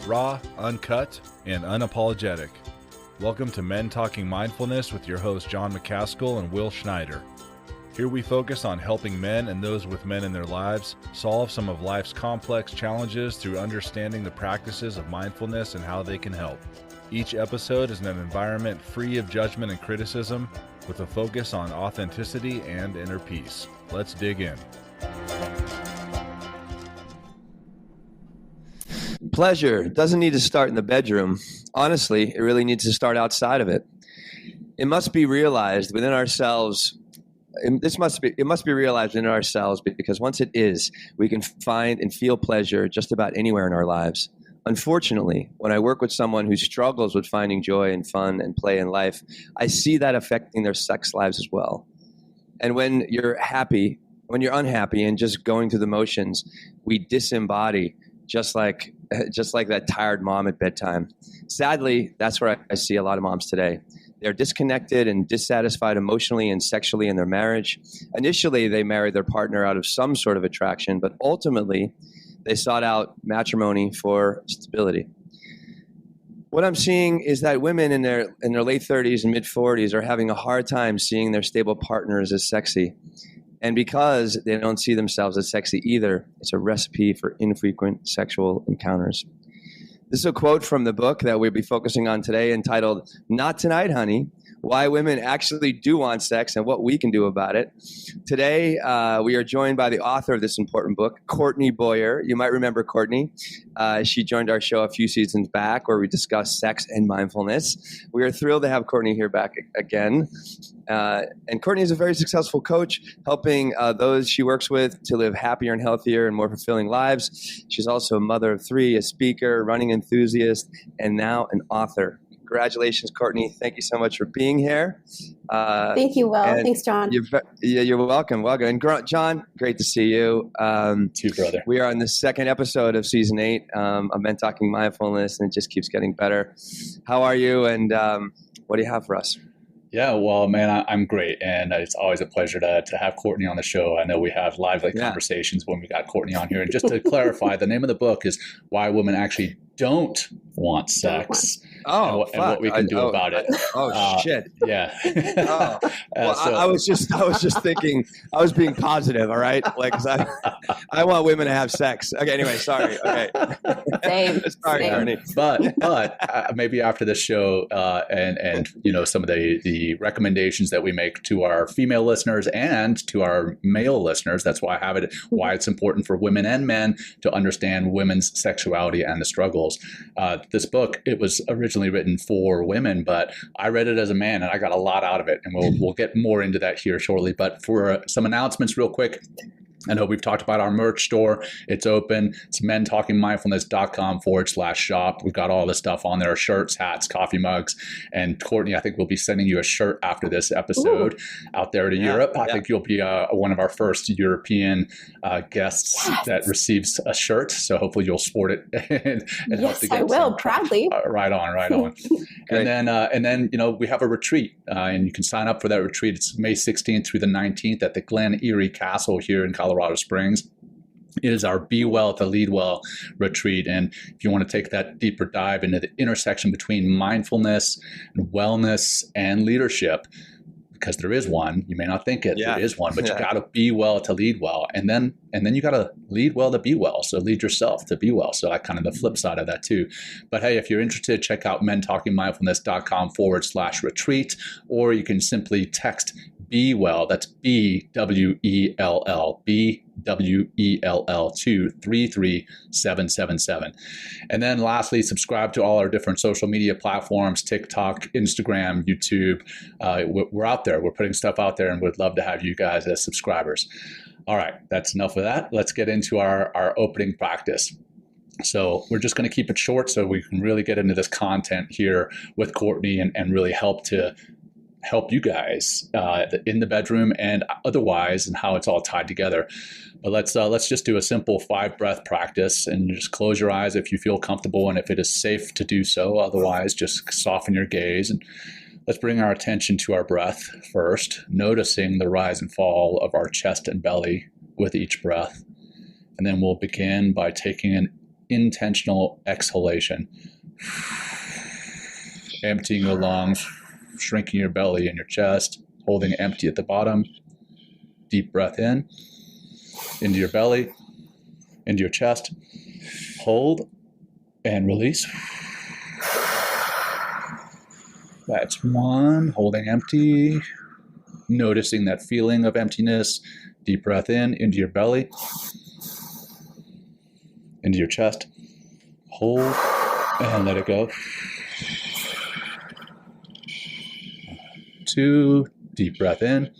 raw, uncut, and unapologetic. Welcome to Men Talking Mindfulness with your hosts John McCaskill and Will Schneider. Here we focus on helping men and those with men in their lives solve some of life's complex challenges through understanding the practices of mindfulness and how they can help. Each episode is in an environment free of judgment and criticism, with a focus on authenticity and inner peace. Let's dig in. Pleasure doesn't need to start in the bedroom. Honestly, it really needs to start outside of it. It must be realized within ourselves. It must be realized within ourselves, because once it is, we can find and feel pleasure just about anywhere in our lives. Unfortunately, when I work with someone who struggles with finding joy and fun and play in life, I see that affecting their sex lives as well. And when you're unhappy and just going through the motions, we disembody, just like that tired mom at bedtime. Sadly, that's where I see a lot of moms today. They're disconnected and dissatisfied emotionally and sexually in their marriage. Initially, they married their partner out of some sort of attraction, but ultimately, they sought out matrimony for stability. What I'm seeing is that women in their late 30s and mid 40s are having a hard time seeing their stable partners as sexy. And because they don't see themselves as sexy either, it's a recipe for infrequent sexual encounters. This is a quote from the book that we'll be focusing on today, entitled "Not Tonight, Honey: Why Women Actually Do Want Sex and What We Can Do About It." Today, we are joined by the author of this important book, Courtney Boyer. You might remember Courtney. She joined our show a few seasons back where we discussed sex and mindfulness. We are thrilled to have Courtney here back again. And Courtney is a very successful coach, helping those she works with to live happier and healthier and more fulfilling lives. She's also a mother of three, a speaker, running enthusiast, and now an author. Congratulations, Courtney. Thank you so much for being here. Thank you, Will. Thanks, John. You're welcome. Welcome. And John, great to see you. Too, brother. We are on the second episode of season 8 of Men Talking Mindfulness, and it just keeps getting better. How are you, and what do you have for us? Yeah, well, man, I'm great, and it's always a pleasure to have Courtney on the show. I know we have lively conversations when we got Courtney on here. And just to clarify, the name of the book is Why Women Actually Don't Want Sex. And what we can do about it. Shit. Yeah. I was just thinking, I was being positive, all right? Like, 'cause I want women to have sex. Okay, anyway, sorry. Okay. Sorry, Courtney. But maybe after this show and you know, some of the recommendations that we make to our female listeners and to our male listeners, that's why I have it, why it's important for women and men to understand women's sexuality and the struggles. This book, it was originally written for women, but I read it as a man and I got a lot out of it, and we'll get more into that here shortly. But for some announcements real quick, I know we've talked about our merch store. It's open. It's mentalkingmindfulness.com/shop. We've got all the stuff on there: shirts, hats, coffee mugs. And Courtney, I think we'll be sending you a shirt after this episode out there to Europe. I think you'll be one of our first European guests that receives a shirt. So hopefully you'll sport it and help to get I will, proudly. Right on. And then you know, we have a retreat, and you can sign up for that retreat. It's May 16th through the 19th at the Glen Erie Castle here in Colorado Springs. It is our Be Well to Lead Well retreat. And if you want to take that deeper dive into the intersection between mindfulness and wellness and leadership, because there is one, you may not think it, there is one, but you got to be well to lead well. And then you got to lead well to be well. So lead yourself to be well. So that kind of the flip side of that too. But hey, if you're interested, check out mentalkingmindfulness.com/retreat, or you can simply text Be Well, that's BWELL, BWELL to 33777. And then lastly, subscribe to all our different social media platforms: TikTok, Instagram, YouTube. We're out there. We're putting stuff out there, and we'd love to have you guys as subscribers. All right, that's enough of that. Let's get into our opening practice. So we're just going to keep it short so we can really get into this content here with Courtney and really help you guys in the bedroom and otherwise, and how it's all tied together. But let's just do a simple 5-breath practice, and just close your eyes if you feel comfortable and if it is safe to do so. Otherwise, just soften your gaze, and let's bring our attention to our breath first, noticing the rise and fall of our chest and belly with each breath. And then we'll begin by taking an intentional exhalation. Emptying your lungs, shrinking your belly and your chest, holding empty at the bottom. Deep breath in, into your belly, into your chest. Hold and release. That's one. Holding empty. Noticing that feeling of emptiness. Deep breath in, into your belly, into your chest. Hold and let it go. 2. Deep breath in.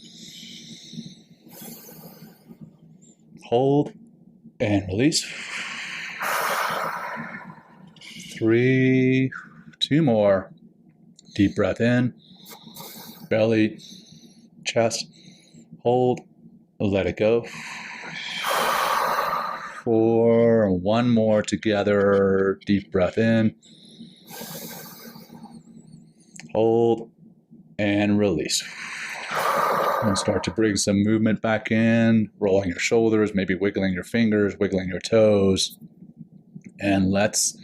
Hold and release. 3. 2 more. Deep breath in. Belly, chest. Hold. Let it go. 4. 1 more together. Deep breath in. Hold and release. And start to bring some movement back in, rolling your shoulders, maybe wiggling your fingers, wiggling your toes. And let's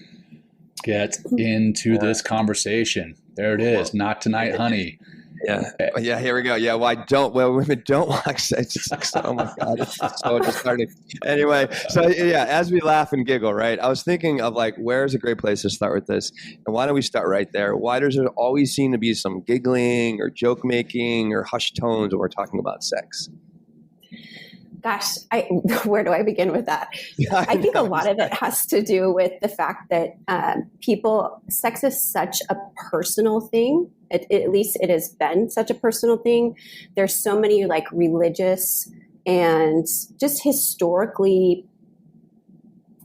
get into this conversation. There it is. Not tonight, honey. Yeah, here we go. Yeah, women don't watch sex. It's like, oh my God, it's so disheartening. Anyway, so yeah, as we laugh and giggle, right? I was thinking of like, where's a great place to start with this? And why don't we start right there? Why does there always seem to be some giggling or joke making or hushed tones when we're talking about sex? Gosh, where do I begin with that? I think a lot of it has to do with the fact that sex is such a personal thing. At least it has been such a personal thing. There's so many like religious and just historical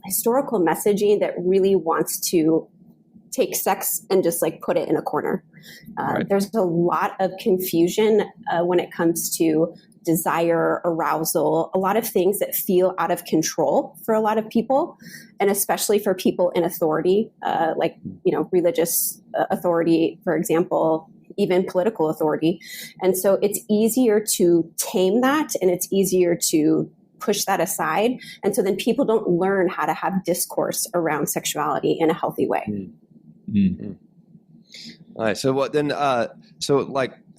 messaging that really wants to take sex and just like put it in a corner. Right. There's a lot of confusion when it comes to desire, arousal, a lot of things that feel out of control for a lot of people, and especially for people in authority, religious authority, for example, even political authority. And so it's easier to tame that, and it's easier to push that aside. And so then people don't learn how to have discourse around sexuality in a healthy way. Mm-hmm. All right. So what then?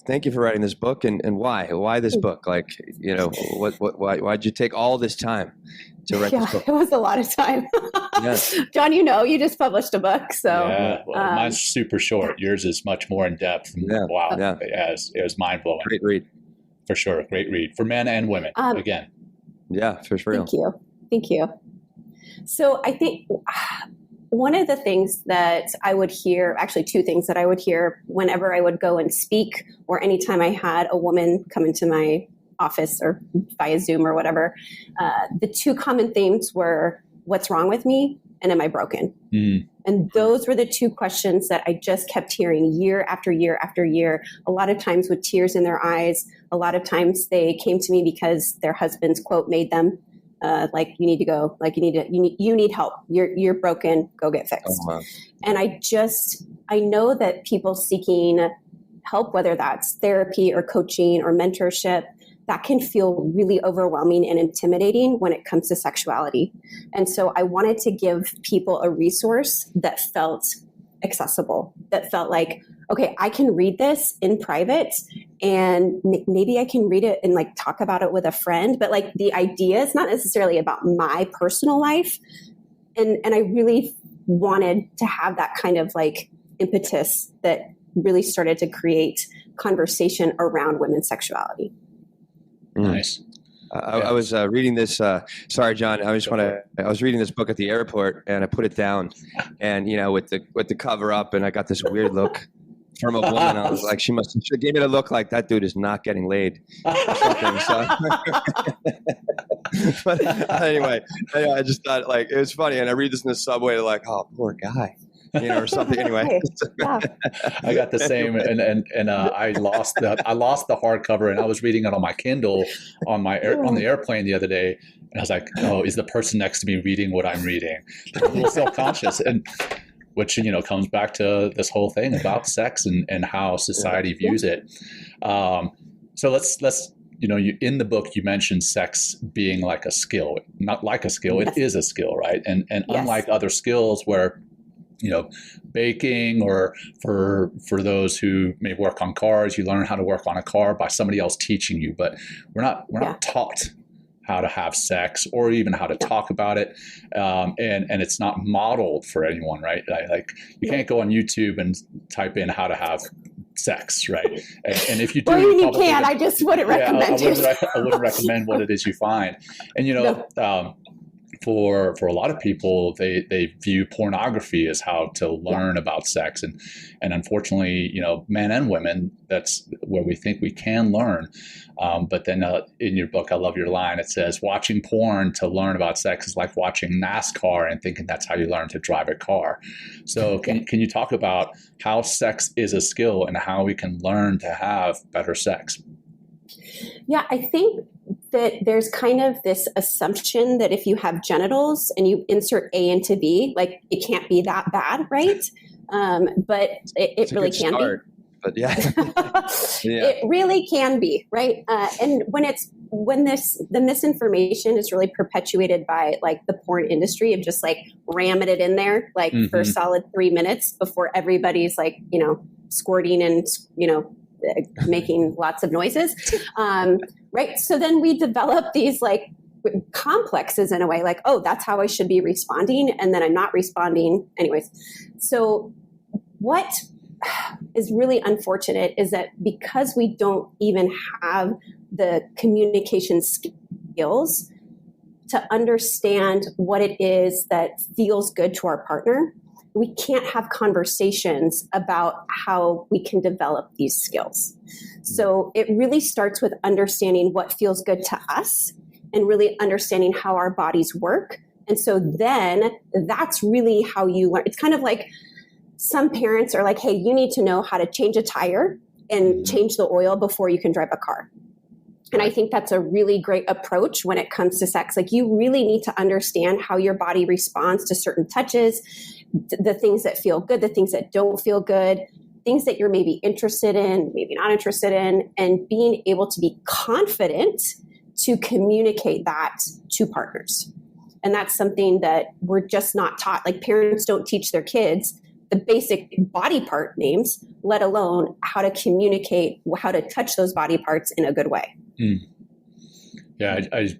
Thank you for writing this book, and why? Why this book? Like, why'd you take all this time to write this book? It was a lot of time. Yes. John, you just published a book, so mine's super short. Yours is much more in depth. Yeah. Wow, yeah. It was mind blowing. Great read, for sure. Great read for men and women. Again, yeah, for real. Thank you. So I think one of the things that I would hear, actually 2 things that I would hear whenever I would go and speak, or anytime I had a woman come into my office or via Zoom or whatever, the 2 common themes were, what's wrong with me? And am I broken? Mm. And those were the 2 questions that I just kept hearing year after year after year, a lot of times with tears in their eyes. A lot of times they came to me because their husbands, quote, made them. Like, you need to go, like you need help. You're broken, go get fixed. Oh, wow. And I know that people seeking help, whether that's therapy or coaching or mentorship, that can feel really overwhelming and intimidating when it comes to sexuality. And so I wanted to give people a resource that felt accessible, that felt like, okay, I can read this in private, and maybe I can read it and like talk about it with a friend, but like the idea is not necessarily about my personal life. And I really wanted to have that kind of like impetus that really started to create conversation around women's sexuality. Nice. I was reading this. Sorry, John. I was reading this book at the airport, and I put it down, and with the cover up, and I got this weird look from a woman. I was like, she gave me a look like that dude is not getting laid. So. But anyway, I just thought like it was funny, and I read this in the subway, like, oh, poor guy. Or something. Anyway, I got the same, and I lost the hardcover, and I was reading it on my Kindle on the airplane the other day, and I was like, oh, is the person next to me reading what I'm reading? A little self-conscious, and which comes back to this whole thing about sex and how society views it. So let's in the book, you mentioned sex being like a skill, not like a skill. Yes. It is a skill, right? And Yes. unlike other skills where, baking, or for those who may work on cars, you learn how to work on a car by somebody else teaching you, but we're not taught how to have sex or even how to talk about it. And it's not modeled for anyone, right? Like you can't go on YouTube and type in how to have sex, right? And if you do, you can. I just wouldn't recommend it. I wouldn't recommend what it is you find. And for a lot of people, they view pornography as how to learn about sex, and unfortunately, men and women, that's where we think we can learn. But then in your book, I love your line. It says, watching porn to learn about sex is like watching NASCAR and thinking that's how you learn to drive a car. So can you talk about how sex is a skill and how we can learn to have better sex? Yeah, I think that there's kind of this assumption that if you have genitals and you insert A into B, like it can't be that bad, right? But it really can be. But yeah. It really can be, right? And when the misinformation is really perpetuated by like the porn industry of just like ramming it in there like for a solid 3 minutes before everybody's like, squirting and, making lots of noises. Right. So then we develop these like complexes in a way, like, oh, that's how I should be responding. And then I'm not responding anyways. So what is really unfortunate is that because we don't even have the communication skills to understand what it is that feels good to our partner, we can't have conversations about how we can develop these skills. So it really starts with understanding what feels good to us and really understanding how our bodies work. And so then that's really how you learn. It's kind of like some parents are like, hey, you need to know how to change a tire and change the oil before you can drive a car. And I think that's a really great approach when it comes to sex. Like you really need to understand how your body responds to certain touches, the things that feel good, the things that don't feel good, things that you're maybe interested in, maybe not interested in, and being able to be confident to communicate that to partners. And that's something that we're just not taught. Like parents don't teach their kids the basic body part names, let alone how to communicate, how to touch those body parts in a good way. Yeah, I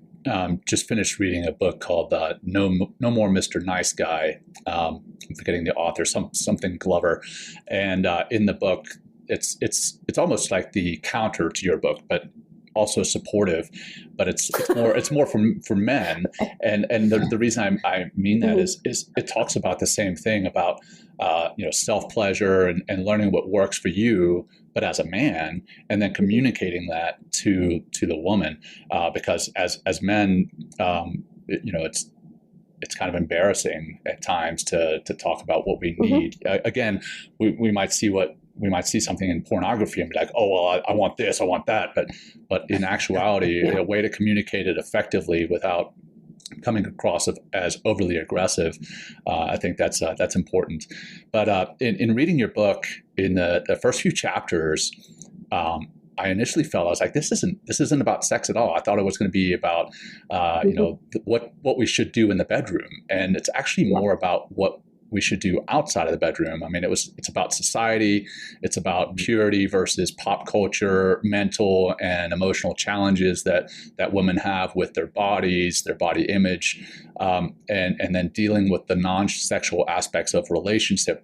just finished reading a book called No More Mr. Nice Guy. I'm forgetting the author, something Glover. And in the book, it's almost like the counter to your book, but also supportive. But it's more for men. And the reason I mean that is it talks about the same thing about self-pleasure and learning what works for you, but as a man, and then communicating that to the woman, because as men, it's kind of embarrassing at times to talk about what we need. Again, we might see something in pornography and be like, oh, well, I want this, I want that. But in actuality, a way to communicate it effectively without coming across as overly aggressive, I think that's important. But in reading your book, in the first few chapters, I initially felt, I was like, this isn't about sex at all. I thought it was going to be about what we should do in the bedroom, and it's actually more about what we should do outside of the bedroom. I mean, it's about society, it's about purity versus pop culture, mental and emotional challenges that women have with their bodies, their body image, and then dealing with the non-sexual aspects of relationships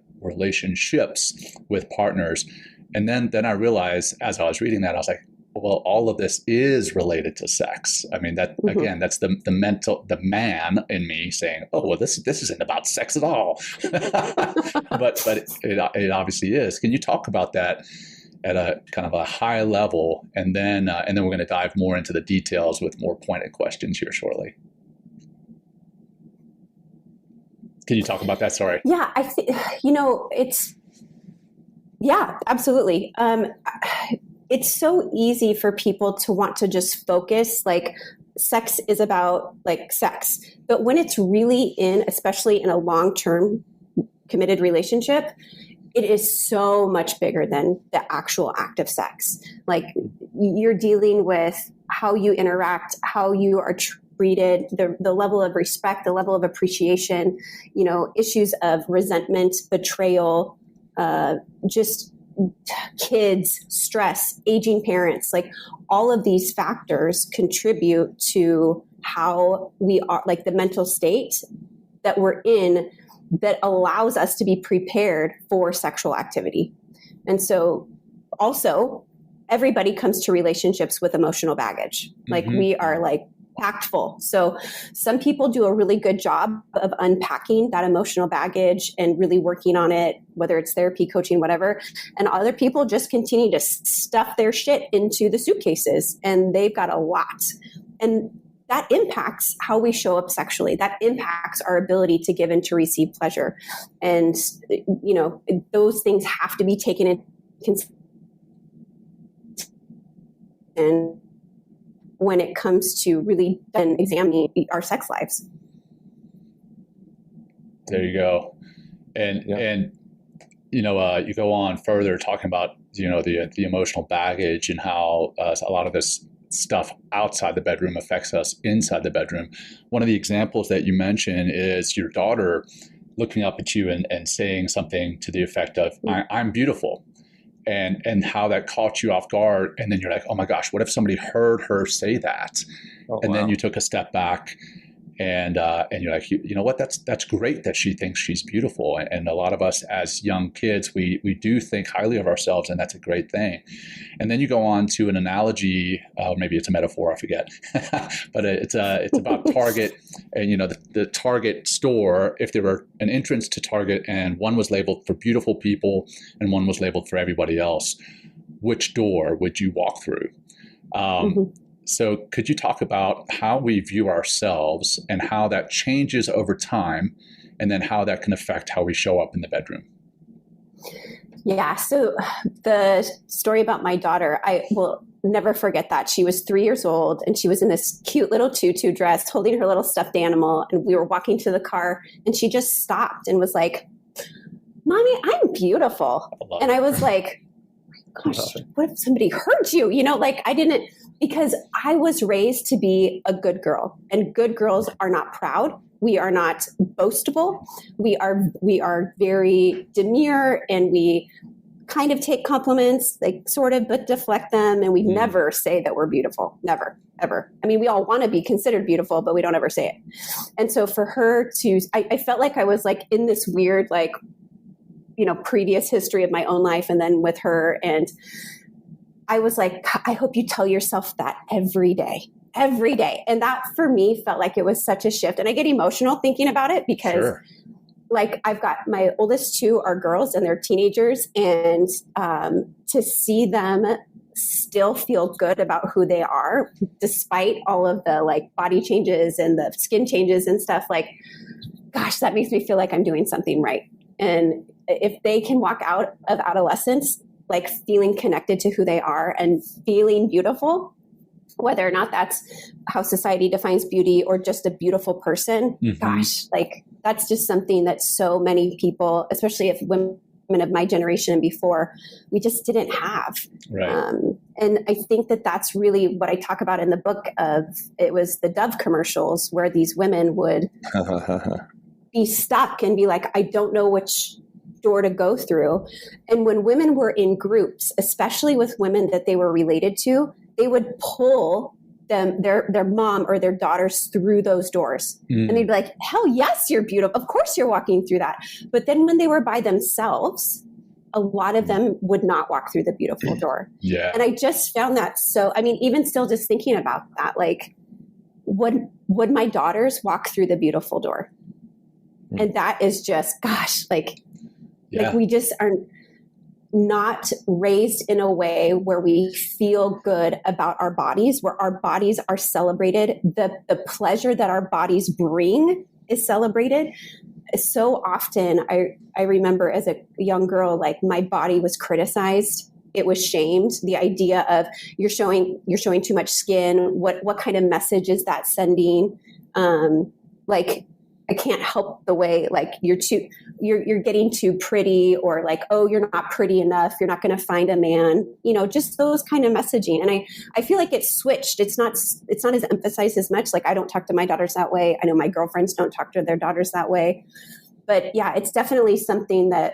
with partners. And then I realized, as I was reading that, I was like, well, all of this is related to sex. I mean, that again, that's the man in me saying, oh, well, this isn't about sex at all. but it obviously is. Can you talk about that at a kind of a high level, and then we're going to dive more into the details with more pointed questions here shortly. Can you talk about that? Sorry. Yeah, I think absolutely. It's so easy for people to want to just focus, like sex is about like sex. But when it's really especially in a long-term committed relationship, it is so much bigger than the actual act of sex. Like, you're dealing with how you interact, how you are treated, the level of respect, the level of appreciation, issues of resentment, betrayal, just kids, stress, aging parents, like all of these factors contribute to how we are, like the mental state that we're in that allows us to be prepared for sexual activity. And so also everybody comes to relationships with emotional baggage. Like we are like packed full. So some people do a really good job of unpacking that emotional baggage and really working on it, whether it's therapy, coaching, whatever. And other people just continue to stuff their shit into the suitcases, and they've got a lot. And that impacts how we show up sexually. That impacts our ability to give and to receive pleasure. And, those things have to be taken into consideration when it comes to really examining our sex lives. There you go. And you go on further talking about, the emotional baggage and how a lot of this stuff outside the bedroom affects us inside the bedroom. One of the examples that you mentioned is your daughter looking up at you and saying something to the effect of, I'm beautiful. And how that caught you off guard. And then you're like, oh my gosh, what if somebody heard her say that? Then you took a step back and you're like, you know what, that's great that she thinks she's beautiful. And a lot of us as young kids, we do think highly of ourselves, and that's a great thing. And then you go on to an analogy, maybe it's a metaphor, I forget, but it's about Target and, the Target store. If there were an entrance to Target and one was labeled for beautiful people and one was labeled for everybody else, which door would you walk through? So could you talk about how we view ourselves and how that changes over time, and then how that can affect how we show up in the bedroom? Yeah. So the story about my daughter, I will never forget that. She was 3 years old and she was in this cute little tutu dress holding her little stuffed animal. And we were walking to the car and she just stopped and was like, Mommy, I'm beautiful. And I was like, gosh, what if somebody heard you? I didn't, because I was raised to be a good girl, and good girls are not proud. We are not boastful. We are very demure, and we kind of take compliments, like sort of, but deflect them. And we never say that we're beautiful. Never, ever. I mean, we all want to be considered beautiful, but we don't ever say it. And so for her to, I felt like I was like in this weird, like, previous history of my own life, and then with her. And I was like, I hope you tell yourself that every day. And that for me felt like it was such a shift. And I get emotional thinking about it because like I've got my oldest two are girls and they're teenagers, and to see them still feel good about who they are, despite all of the like body changes and the skin changes and stuff, like, gosh, that makes me feel like I'm doing something right. And if they can walk out of adolescence like feeling connected to who they are and feeling beautiful, whether or not that's how society defines beauty or just a beautiful person, gosh, like that's just something that so many people, especially if women of my generation and before, we just didn't have. Right. And I think that that's really what I talk about in the book of, it was the Dove commercials where these women would be stuck and be like, I don't know which door to go through. And when women were in groups, especially with women that they were related to, they would pull them, their mom or their daughters through those doors. And they'd be like, hell yes, you're beautiful. Of course you're walking through that. But then when they were by themselves, a lot of them would not walk through the beautiful door. Yeah. And I just found that so, I mean, even still just thinking about that, like, would my daughters walk through the beautiful door? And that is just, gosh, like we just are not raised in a way where we feel good about our bodies, where our bodies are celebrated. The pleasure that our bodies bring is celebrated. So often I remember as a young girl, like my body was criticized. It was shamed. The idea of you're showing too much skin. What kind of message is that sending? Like I can't help the way, like, you're getting too pretty, or like, oh, you're not pretty enough, you're not going to find a man, just those kind of messaging. And I feel like it's switched. It's not as emphasized as much. Like, I don't talk to my daughters that way. I know my girlfriends don't talk to their daughters that way. But yeah, it's definitely something that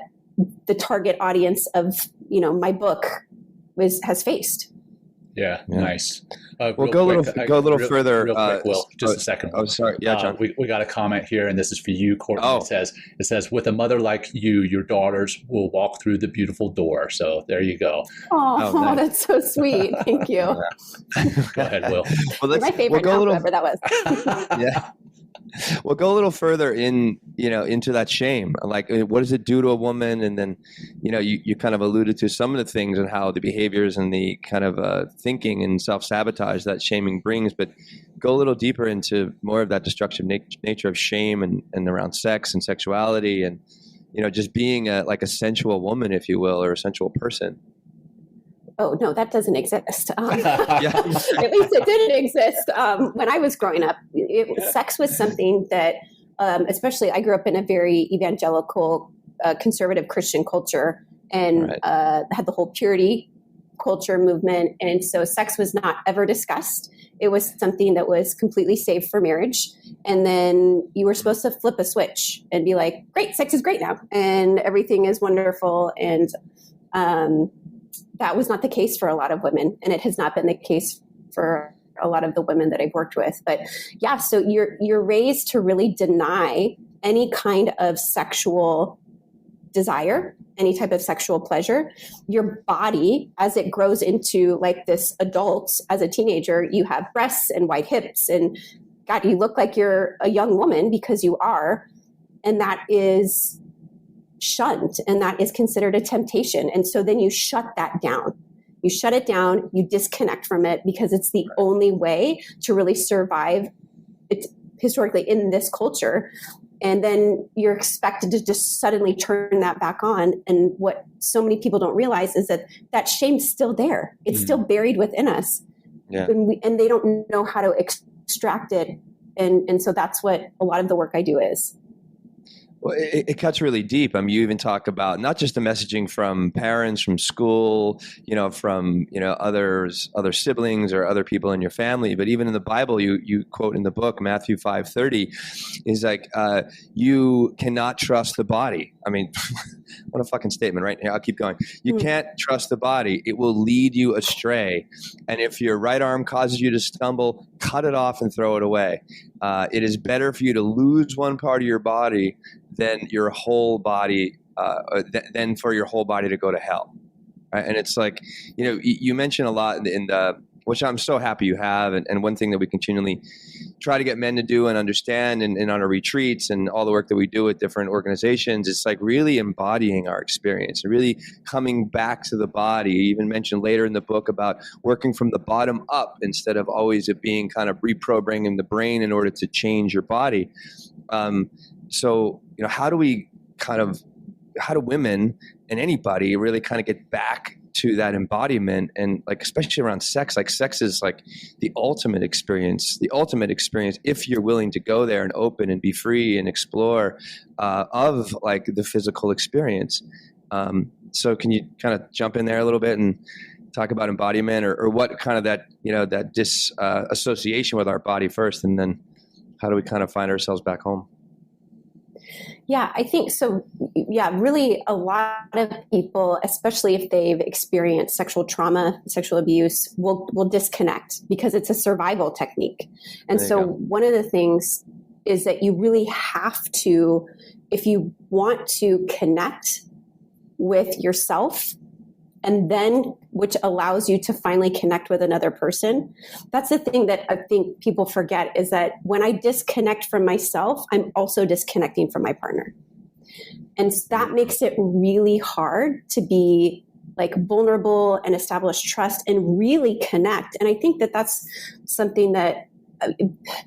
the target audience of, my book has faced. Yeah, nice. Well, go a little further. Real quick, Will, just a second. Oh, sorry. Yeah, John. We got a comment here, and this is for you, Courtney. Oh. It says, with a mother like you, your daughters will walk through the beautiful door. So there you go. Oh, nice. That's so sweet. Thank you. Go ahead, Will. Well, my favorite whoever that was. Yeah. Well, go a little further into that shame. Like, what does it do to a woman? And then, you kind of alluded to some of the things and how the behaviors and the kind of thinking and self-sabotage that shaming brings. But go a little deeper into more of that destructive nature of shame and around sex and sexuality and, just being a sensual woman, if you will, or a sensual person. Oh, no, that doesn't exist. At least it didn't exist. When I was growing up, sex was something that, especially I grew up in a very evangelical, conservative Christian culture, and had the whole purity culture movement. And so sex was not ever discussed. It was something that was completely saved for marriage. And then you were supposed to flip a switch and be like, great, sex is great now. And everything is wonderful. And that was not the case for a lot of women, and it has not been the case for a lot of the women that I've worked with. But yeah, so you're raised to really deny any kind of sexual desire, any type of sexual pleasure. Your body, as it grows into like this adult, as a teenager, you have breasts and wide hips, and God, you look like you're a young woman because you are, and that is shunned, and that is considered a temptation. And so then you shut that down. You shut it down, you disconnect from it, because it's the only way to really survive it historically in this culture. And then you're expected to just suddenly turn that back on. And what so many people don't realize is that shame's still there. It's still buried within us. Yeah. And they don't know how to extract it. And so that's what a lot of the work I do is. Well, it cuts really deep. I mean, you even talk about not just the messaging from parents, from school, from, other siblings or other people in your family, but even in the Bible, you quote in the book, Matthew 5:30, is like, you cannot trust the body. I mean, what a fucking statement, right? I'll keep going. You can't trust the body. It will lead you astray. And if your right arm causes you to stumble, cut it off and throw it away. It is better for you to lose one part of your body than your whole body, than for your whole body to go to hell. Right? And it's like, you mentioned a lot in the, which I'm so happy you have. And one thing that we continually try to get men to do and understand and on our retreats and all the work that we do with different organizations, it's like really embodying our experience and really coming back to the body. You even mentioned later in the book about working from the bottom up instead of always it being kind of reprogramming the brain in order to change your body. So, how do women and anybody really kind of get back to that embodiment? And like, especially around sex, like sex is like the ultimate experience if you're willing to go there and open and be free and explore of like the physical experience. So can you kind of jump in there a little bit and talk about embodiment or what kind of that, that disassociation with our body first, and then how do we kind of find ourselves back home? Yeah, I think so. Yeah, really a lot of people, especially if they've experienced sexual trauma, sexual abuse, will disconnect because it's a survival technique. And so one of the things is that you really have to, if you want to connect with yourself, and then which allows you to finally connect with another person. That's the thing that I think people forget, is that when I disconnect from myself, I'm also disconnecting from my partner. And that makes it really hard to be like vulnerable and establish trust and really connect. And I think that that's something that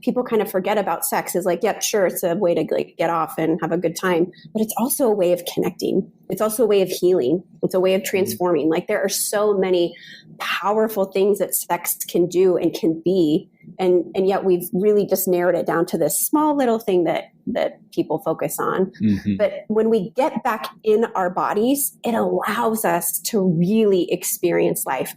people kind of forget about sex, is like, yep, sure, it's a way to like get off and have a good time, but it's also a way of connecting. It's also a way of healing. It's a way of transforming. Like, there are so many powerful things that sex can do and can be, and yet we've really just narrowed it down to this small little thing that that people focus on. Mm-hmm. But when we get back in our bodies, it allows us to really experience life.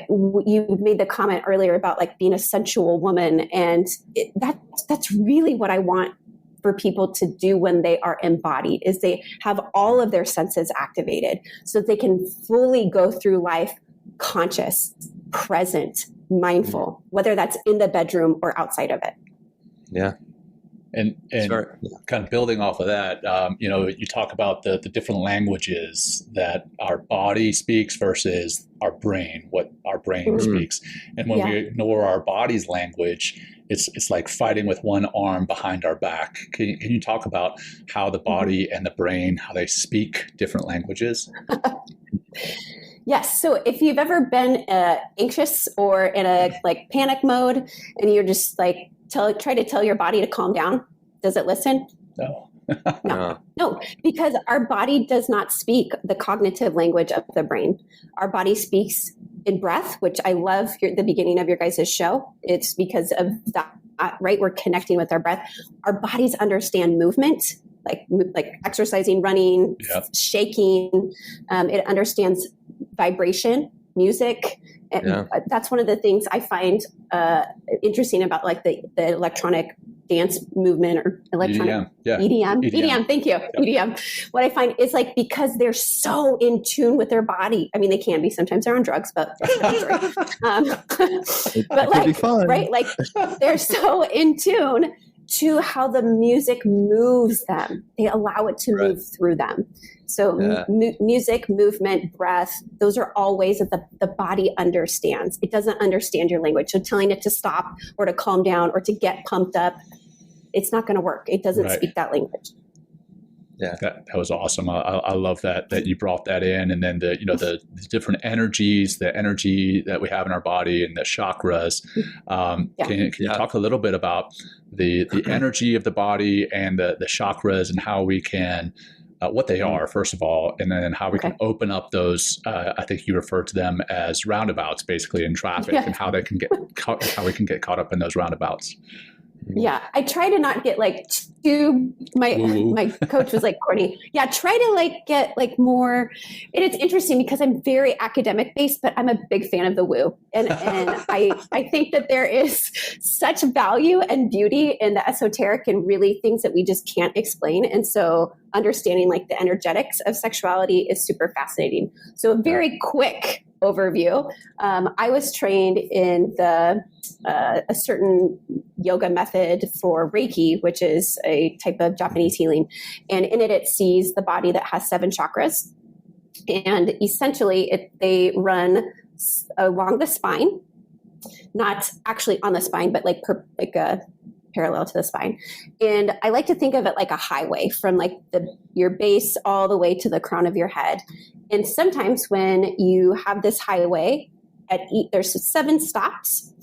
You made the comment earlier about like being a sensual woman, and that's really what I want for people to do when they are embodied, is they have all of their senses activated so they can fully go through life conscious, present, mindful, whether that's in the bedroom or outside of it. Yeah. And kind of building off of that, you talk about the different languages that our body speaks versus our brain, what our brain speaks. And when we ignore our body's language, it's like fighting with one arm behind our back. Can you talk about how the body and the brain, how they speak different languages? Yes. So if you've ever been anxious or in a like panic mode, and you're just like try to tell your body to calm down, does it listen? No. No, because our body does not speak the cognitive language of the brain. Our body speaks in breath, which I love the beginning of your guys' show. It's because of that, right? We're connecting with our breath. Our bodies understand movement, like exercising, running, shaking. It understands vibration, music. And that's one of the things I find interesting about like the electronic dance movement or electronic EDM. Thank you. Yep. EDM. What I find is like, because they're so in tune with their body. I mean, they can be, sometimes they're on drugs, but but like, right? Like they're so in tune to how the music moves them. They allow it to move through them. So music, movement, breath, those are all ways that the body understands. It doesn't understand your language. So telling it to stop or to calm down or to get pumped up, it's not going to work. It doesn't speak that language. Yeah, that was awesome. I love that you brought that in, and then the different energies, the energy that we have in our body, and the chakras. Can you talk a little bit about the energy of the body and the chakras, and how we can what they are, first of all, and then how we can open up those. I think you refer to them as roundabouts, basically in traffic, and how they can how we can get caught up in those roundabouts. Yeah, I try to not get like too. My coach was like, Courtney, try to like get like more. And it's interesting because I'm very academic based, but I'm a big fan of the woo, and I think that there is such value and beauty in the esoteric and really things that we just can't explain. And so understanding like the energetics of sexuality is super fascinating. So a very quick overview. I was trained in a certain yoga method for Reiki, which is a type of Japanese healing. And in it sees the body that has 7 chakras. And essentially they run along the spine, not actually on the spine, but like parallel to the spine. And I like to think of it like a highway from like your base all the way to the crown of your head. And sometimes when you have this highway there's 7 stops,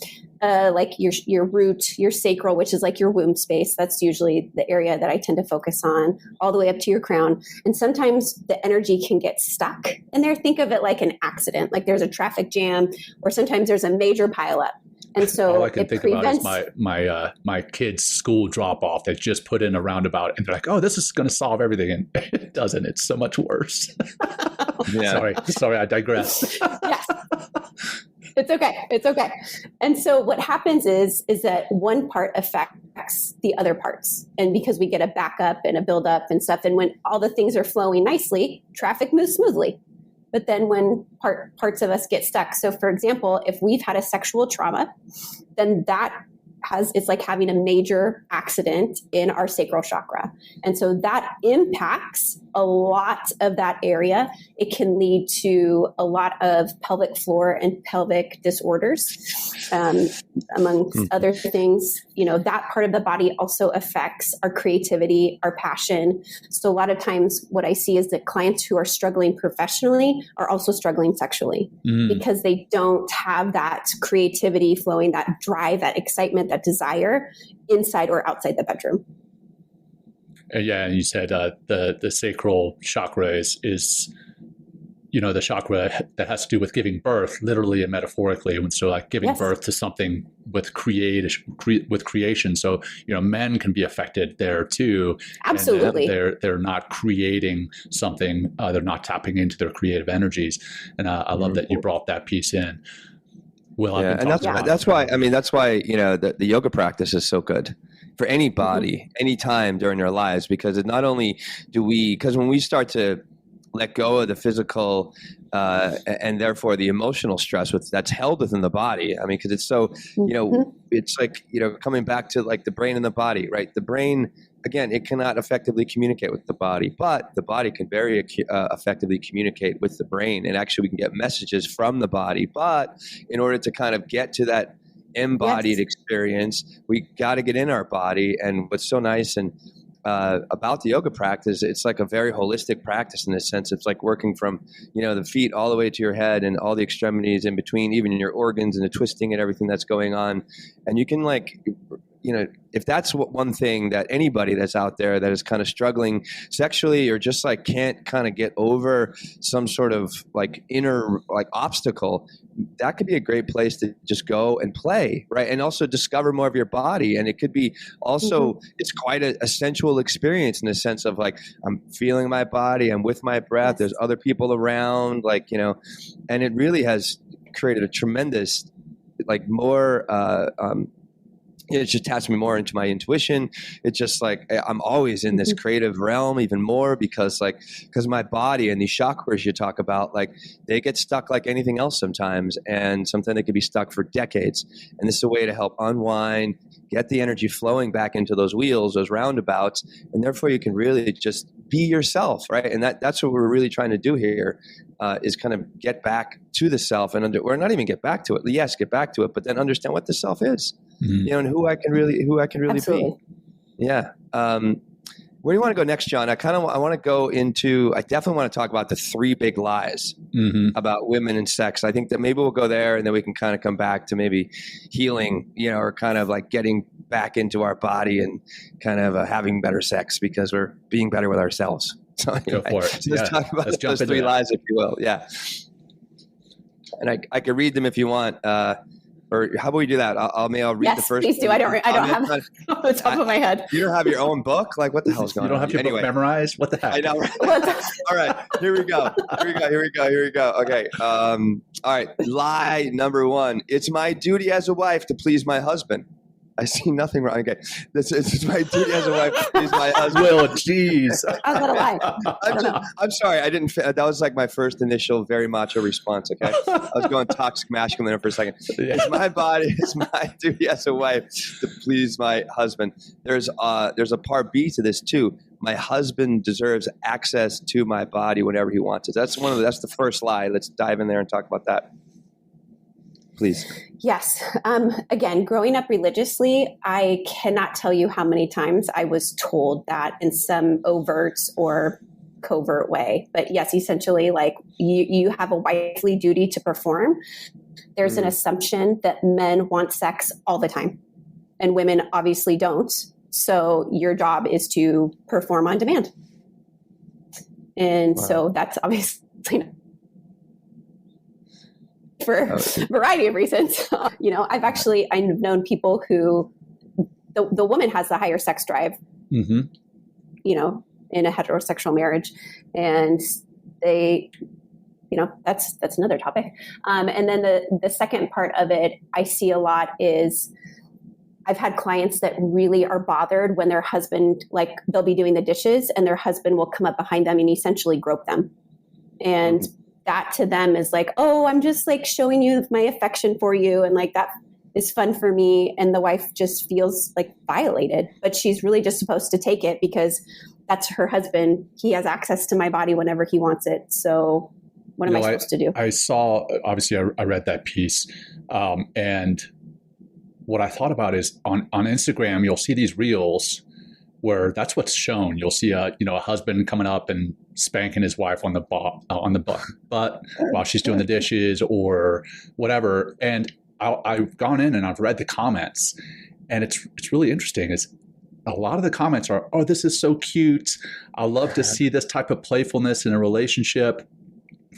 like your root, your sacral, which is like your womb space. That's usually the area that I tend to focus on, all the way up to your crown. And sometimes the energy can get stuck in there. Think of it like an accident, like there's a traffic jam, or sometimes there's a major pileup. And so all I can think about is my kids' school drop off. They just put in a roundabout, and they're like, "Oh, this is going to solve everything," and it doesn't. It's so much worse. Sorry, I digress. Yes, it's okay. And so what happens is that one part affects the other parts, and because we get a backup and a buildup and stuff, and when all the things are flowing nicely, traffic moves smoothly. But then when parts of us get stuck, so for example, if we've had a sexual trauma, then it's like having a major accident in our sacral chakra. And so that impacts a lot of that area. It can lead to a lot of pelvic floor and pelvic disorders, among other things. That part of the body also affects our creativity, our passion. So a lot of times what I see is that clients who are struggling professionally are also struggling sexually because they don't have that creativity flowing, that drive, that excitement, that desire inside or outside the bedroom. And you said the sacral chakra is the chakra that has to do with giving birth, literally and metaphorically. And so like giving birth to something with creation. So, men can be affected there too. Absolutely. And they're not creating something. They're not tapping into their creative energies. And I love that you brought that piece in. Well, yeah, and that's why the yoga practice is so good for anybody, anytime during their lives, because not only because when we start to let go of the physical and therefore the emotional stress that's held within the body. I mean, because it's so, it's like, coming back to like the brain and the body, right? The brain, again, it cannot effectively communicate with the body, but the body can very effectively communicate with the brain. And actually we can get messages from the body. But in order to kind of get to that embodied experience, we got to get in our body. And what's so nice and about the yoga practice, it's like a very holistic practice in this sense. It's like working from, the feet all the way to your head and all the extremities in between, even in your organs and the twisting and everything that's going on. And you can if that's one thing that anybody that's out there that is kind of struggling sexually or just like can't kind of get over some sort of like inner like obstacle, that could be a great place to just go and play, right? And also discover more of your body. And it could be also, it's quite a sensual experience in the sense of like, I'm feeling my body, I'm with my breath, there's other people around, like, and it really has created a tremendous, like more, it just taps me more into my intuition. It's just like I'm always in this creative realm even more because my body and these chakras you talk about, like they get stuck like anything else sometimes, and sometimes they could be stuck for decades. And this is a way to help unwind, get the energy flowing back into those wheels, those roundabouts, and therefore you can really just be yourself, right? And that's what we're really trying to do here, is kind of get back to the self or not even get back to it. Yes, get back to it, but then understand what the self is. And who I can really Absolutely. be. Yeah. Where do you want to go next, John? I want to go into, I definitely want to talk about the 3 big lies about women and sex. I think that maybe we'll go there and then we can kind of come back to maybe healing, or kind of like getting back into our body and kind of having better sex because we're being better with ourselves. So anyway, go for it. So let's talk about those 3 lies, if you will. Yeah. And I could read them if you want. Or how about we do that? I'll read the first. Please do. I don't have off the top of my head. You don't have your own book? Like what the hell's going on? You don't have your book memorized? What the heck? I know. Right? All right. Here we go. Okay. All right. Lie number 1. It's my duty as a wife to please my husband. I see nothing wrong. Okay. It's my duty as a wife to please my husband. Will, jeez. I was going to lie. I'm sorry. I didn't. That was like my first initial very macho response. Okay. I was going toxic masculine for a second. It's my body. It's my duty as a wife to please my husband. There's a part B to this too. My husband deserves access to my body whenever he wants it. That's the first lie. Let's dive in there and talk about that. Please. Yes. Again, growing up religiously, I cannot tell you how many times I was told that in some overt or covert way. But yes, essentially, like you have a wifely duty to perform. There's an assumption that men want sex all the time, and women obviously don't. So your job is to perform on demand. And so that's obviously for a variety of reasons. I've known people who the woman has the higher sex drive, in a heterosexual marriage, and they, that's another topic. And then the second part of it I see a lot is I've had clients that really are bothered when their husband, like they'll be doing the dishes and their husband will come up behind them and essentially grope them. And that to them is like, oh, I'm just like showing you my affection for you. And like, that is fun for me. And the wife just feels like violated, but she's really just supposed to take it because that's her husband. He has access to my body whenever he wants it. So what am I supposed to do? I saw, obviously I read that piece. And what I thought about is on Instagram, you'll see these reels where that's what's shown. You'll see a husband coming up and spanking his wife on the butt while she's doing the dishes or whatever. And I've gone in and I've read the comments, and it's really interesting. Is a lot of the comments are, "Oh, this is so cute. I love to see this type of playfulness in a relationship."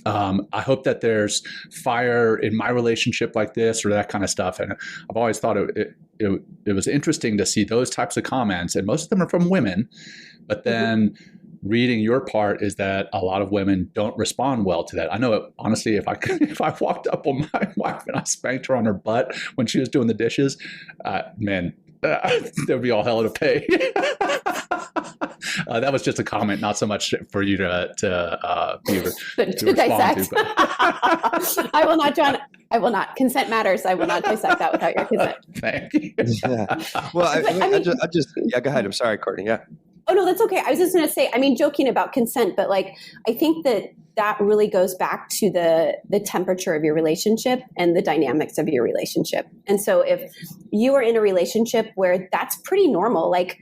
I hope that there's fire in my relationship like this or that kind of stuff. And I've always thought it was interesting to see those types of comments, and most of them are from women. But then reading your part is that a lot of women don't respond well to that. I know, honestly, if I walked up on my wife and I spanked her on her butt when she was doing the dishes, man, there'd be all hell to pay. That was just a comment, not so much for you to dissect. But. I will not, John. I will not. Consent matters. I will not dissect that without your consent. Thank you. Yeah. Well, I just go ahead. I'm sorry, Courtney. Yeah. Oh, no, that's okay. I was just going to say, joking about consent, but like, I think that really goes back to the temperature of your relationship and the dynamics of your relationship. And so if you are in a relationship where that's pretty normal, like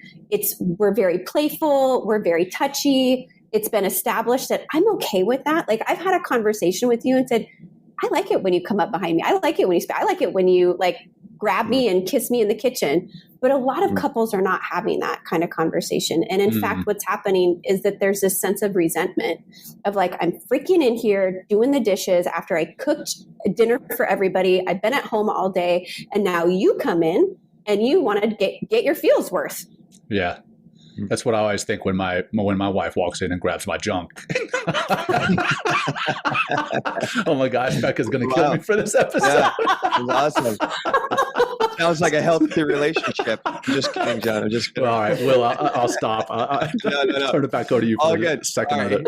we're very playful, we're very touchy, it's been established that I'm okay with that. Like I've had a conversation with you and said, I like it when you come up behind me. I like it when I like it when you like grab me and kiss me in the kitchen. But a lot of couples are not having that kind of conversation. And in fact, what's happening is that there's this sense of resentment of like, I'm freaking in here doing the dishes after I cooked dinner for everybody. I've been at home all day. And now you come in and you want to get your feels worth. Yeah. That's what I always think when my wife walks in and grabs my junk. Oh my gosh, Becca's going to kill me for this episode. Yeah, awesome. Sounds like a healthy relationship. I'm just kidding, John. I'm just kidding. Well, all right, Will, I'll stop. No. Turn it back over to you for all the good. second. All right,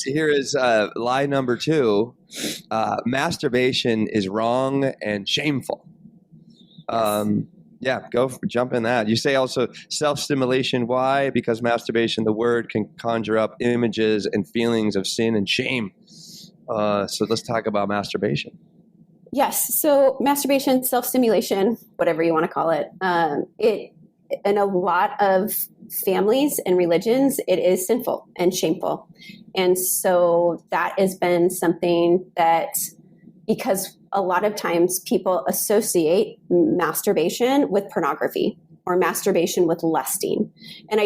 here is lie number 2. Masturbation is wrong and shameful. Yeah, jump in that. You say also self-stimulation. Why? Because masturbation, the word, can conjure up images and feelings of sin and shame. So let's talk about masturbation. Yes. So masturbation, self-stimulation, whatever you want to call it, in a lot of families and religions, it is sinful and shameful. And so that has been something that, because a lot of times people associate masturbation with pornography or masturbation with lusting. And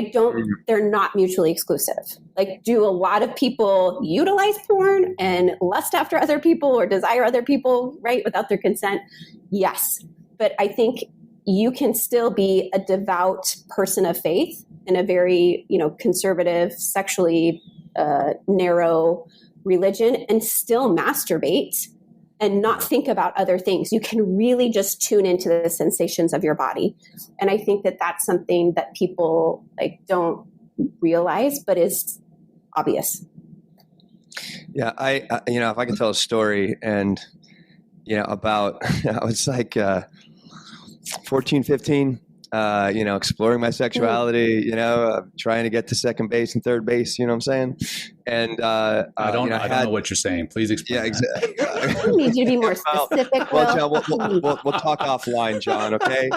they're not mutually exclusive. Like, do a lot of people utilize porn and lust after other people or desire other people, right, without their consent? Yes. But I think you can still be a devout person of faith in a very, conservative, sexually narrow religion and still masturbate and not think about other things. You can really just tune into the sensations of your body. And I think that that's something that people don't realize, but is obvious. Yeah. I if I could tell a story and, about, I was like 14, 15, exploring my sexuality, trying to get to second base and third base, you know what I'm saying? And I don't know what you're saying. Please explain. Yeah, exactly. I need you to be more specific. Well, John, we'll talk offline, John. Okay.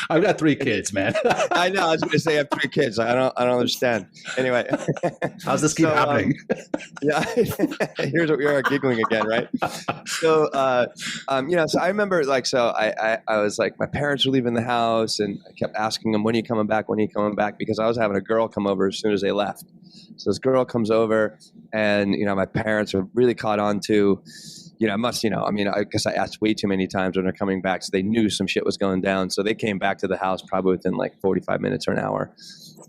I've got 3 kids, man. I know. I was going to say I have 3 kids. I don't understand. Anyway, how's this keep happening? Yeah, here's what we are giggling again, right? So, so I remember, I was like, my parents were leaving the house, and I kept asking them, "When are you coming back? When are you coming back?" Because I was having a girl come over as soon as they left. So this girl comes over, and my parents are really caught on to, I guess I asked way too many times when they're coming back, so they knew some shit was going down. So they came back to the house probably within 45 minutes or an hour.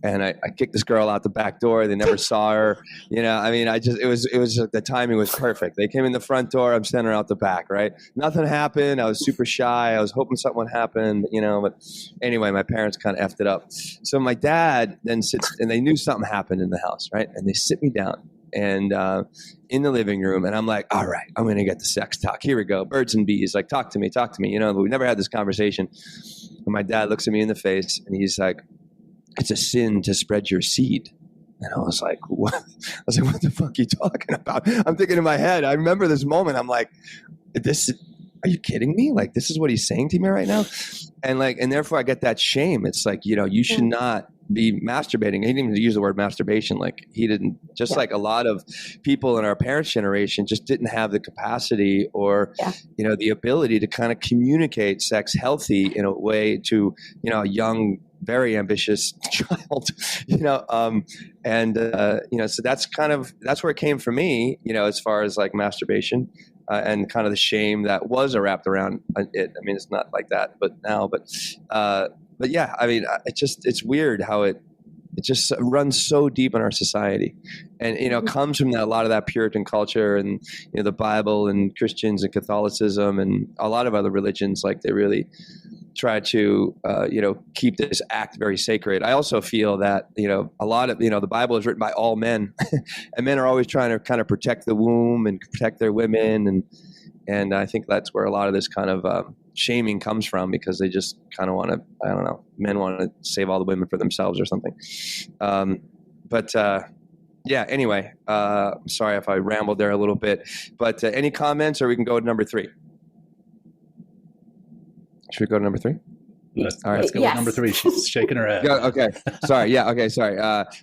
And I kicked this girl out the back door. They never saw her. It was just, the timing was perfect. They came in the front door. I'm sending her out the back, right? Nothing happened. I was super shy. I was hoping something would happen, but anyway, my parents kind of effed it up. So my dad then sits, and they knew something happened in the house, right? And they sit me down and in the living room, and I'm like, all right, I'm going to get the sex talk. Here we go. Birds and bees. Like, talk to me. But we never had this conversation. And my dad looks at me in the face, and he's like, "It's a sin to spread your seed." And I was like, what? What the fuck are you talking about? I'm thinking in my head, I remember this moment. I'm like, are you kidding me? Like, this is what he's saying to me right now. And therefore I get that shame. It's like, you should not be masturbating. He didn't even use the word masturbation. Like he didn't, just like a lot of people in our parents' generation just didn't have the capacity or, the ability to kind of communicate sex healthy in a way to, a young, very ambitious child, so that's where it came for me, as far as like masturbation and kind of the shame that was wrapped around it. I mean, it's not like that, but yeah, I mean, it's weird how it just runs so deep in our society, and comes from a lot of that Puritan culture and the Bible and Christians and Catholicism and a lot of other religions. Like they really try to keep this act very sacred. I also feel that a lot of the Bible is written by all men, and men are always trying to kind of protect the womb and protect their women, and I think that's where a lot of this kind of shaming comes from, because they just kind of want to, I don't know, men want to save all the women for themselves or something. Anyway, sorry if I rambled there a little bit, but any comments, or we can go to number 3? Should we go to number 3? Let's go with number 3. She's shaking her head. Okay. Sorry. Yeah. Okay. Sorry.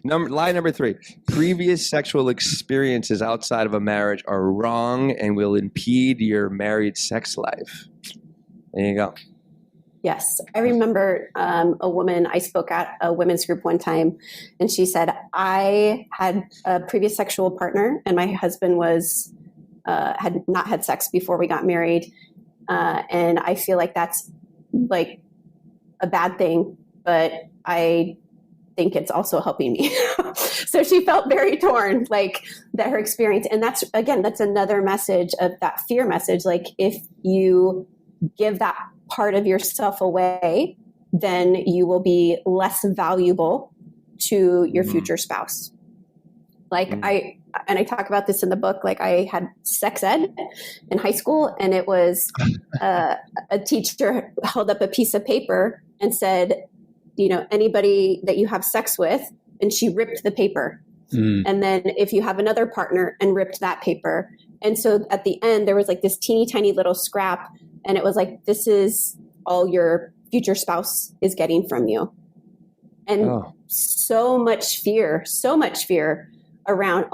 Lie number 3. Previous sexual experiences outside of a marriage are wrong and will impede your married sex life. There you go. Yes. I remember a woman, I spoke at a women's group one time, and she said, I had a previous sexual partner and my husband was had not had sex before we got married. And I feel like that's like a bad thing, but I think it's also helping me. So she felt very torn, like that her experience. And that's another message of that fear message. Like if you give that part of yourself away, then you will be less valuable to your future spouse. Like I talk about this in the book, like I had sex ed in high school, and it was a teacher held up a piece of paper and said, anybody that you have sex with, and she ripped the paper. And then if you have another partner, and ripped that paper. And so at the end, there was like this teeny tiny little scrap, and it was like, this is all your future spouse is getting from you. And so much fear around,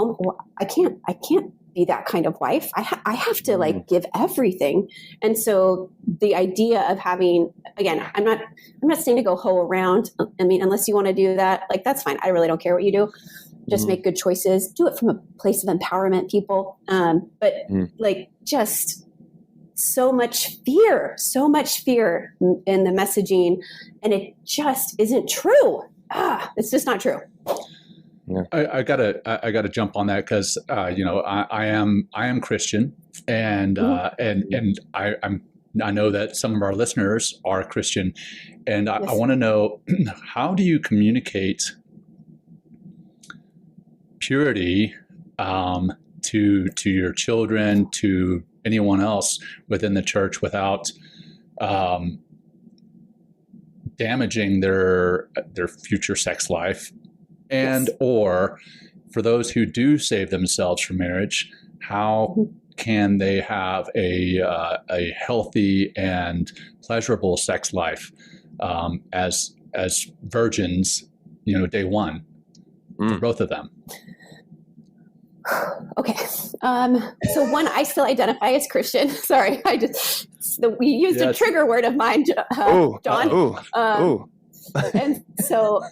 I can't be that kind of wife. I have to like give everything. And so the idea of having, again, I'm not saying to go hoe around. I mean, unless you want to do that, like, that's fine. I really don't care what you do. Just make good choices, do it from a place of empowerment, people. But like, just so much fear in the messaging, and it just isn't true. It's just not true. Yeah. I gotta jump on that because I am Christian, and I know that some of our listeners are Christian, and I want to know, how do you communicate purity to your children, to anyone else within the church, without damaging their future sex life? And or for those who do save themselves for marriage, how can they have a healthy and pleasurable sex life as virgins, day one, for both of them? Okay. So one, I still identify as Christian. Sorry, we used a trigger word of mine, John. And so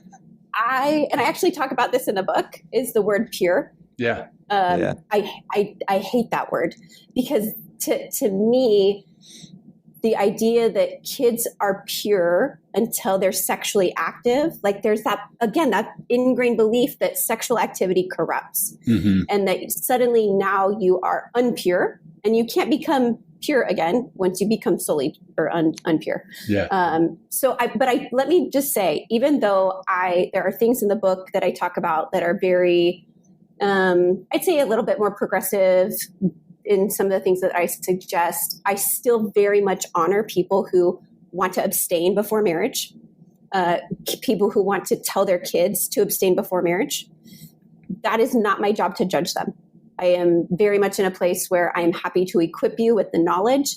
I actually talk about this in the book, is the word pure. Yeah. I hate that word, because to me, the idea that kids are pure until they're sexually active, like there's that ingrained belief that sexual activity corrupts, and that suddenly now you are unpure and you can't become pure again once you become solely or unpure. Yeah. Let me just say, even though there are things in the book that I talk about that are very, I'd say a little bit more progressive in some of the things that I suggest, I still very much honor people who want to abstain before marriage, people who want to tell their kids to abstain before marriage. That is not my job to judge them. I am very much in a place where I'm happy to equip you with the knowledge.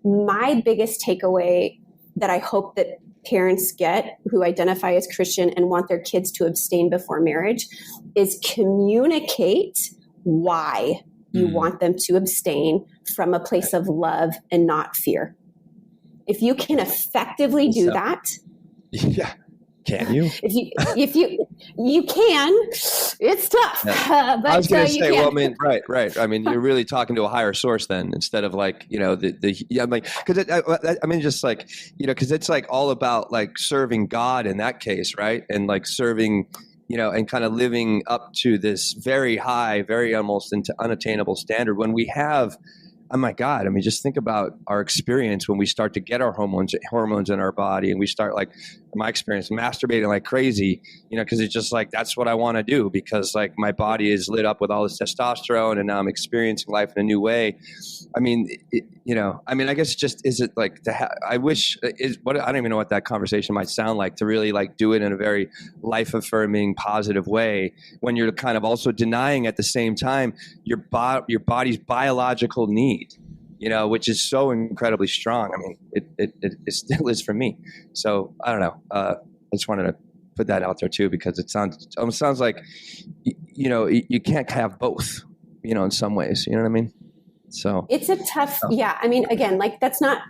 My biggest takeaway that I hope that parents get who identify as Christian and want their kids to abstain before marriage is communicate why you want them to abstain from a place of love and not fear. If you can effectively do that. Yeah. Can you? If you can, it's tough. Yeah. But I was going to say, can. well, I mean, right. I mean, you're really talking to a higher source then, instead of like, I'm like, because I mean, just like, because it's like all about like serving God in that case, right? And like serving, and kind of living up to this very high, very almost into unattainable standard when we have. Oh my God. I mean, just think about our experience when we start to get our hormones in our body, and we start, like my experience, masturbating like crazy, because it's just like, that's what I want to do, because like my body is lit up with all this testosterone and now I'm experiencing life in a new way. I mean, I guess is it like I don't even know what that conversation might sound like, to really like do it in a very life affirming, positive way, when you're kind of also denying at the same time your body's biological need, which is so incredibly strong. I mean, it still is for me. So I don't know. I just wanted to put that out there too, because it sounds like, you can't have both, in some ways, you know what I mean? So it's a tough, yeah. I mean, again, like that's not,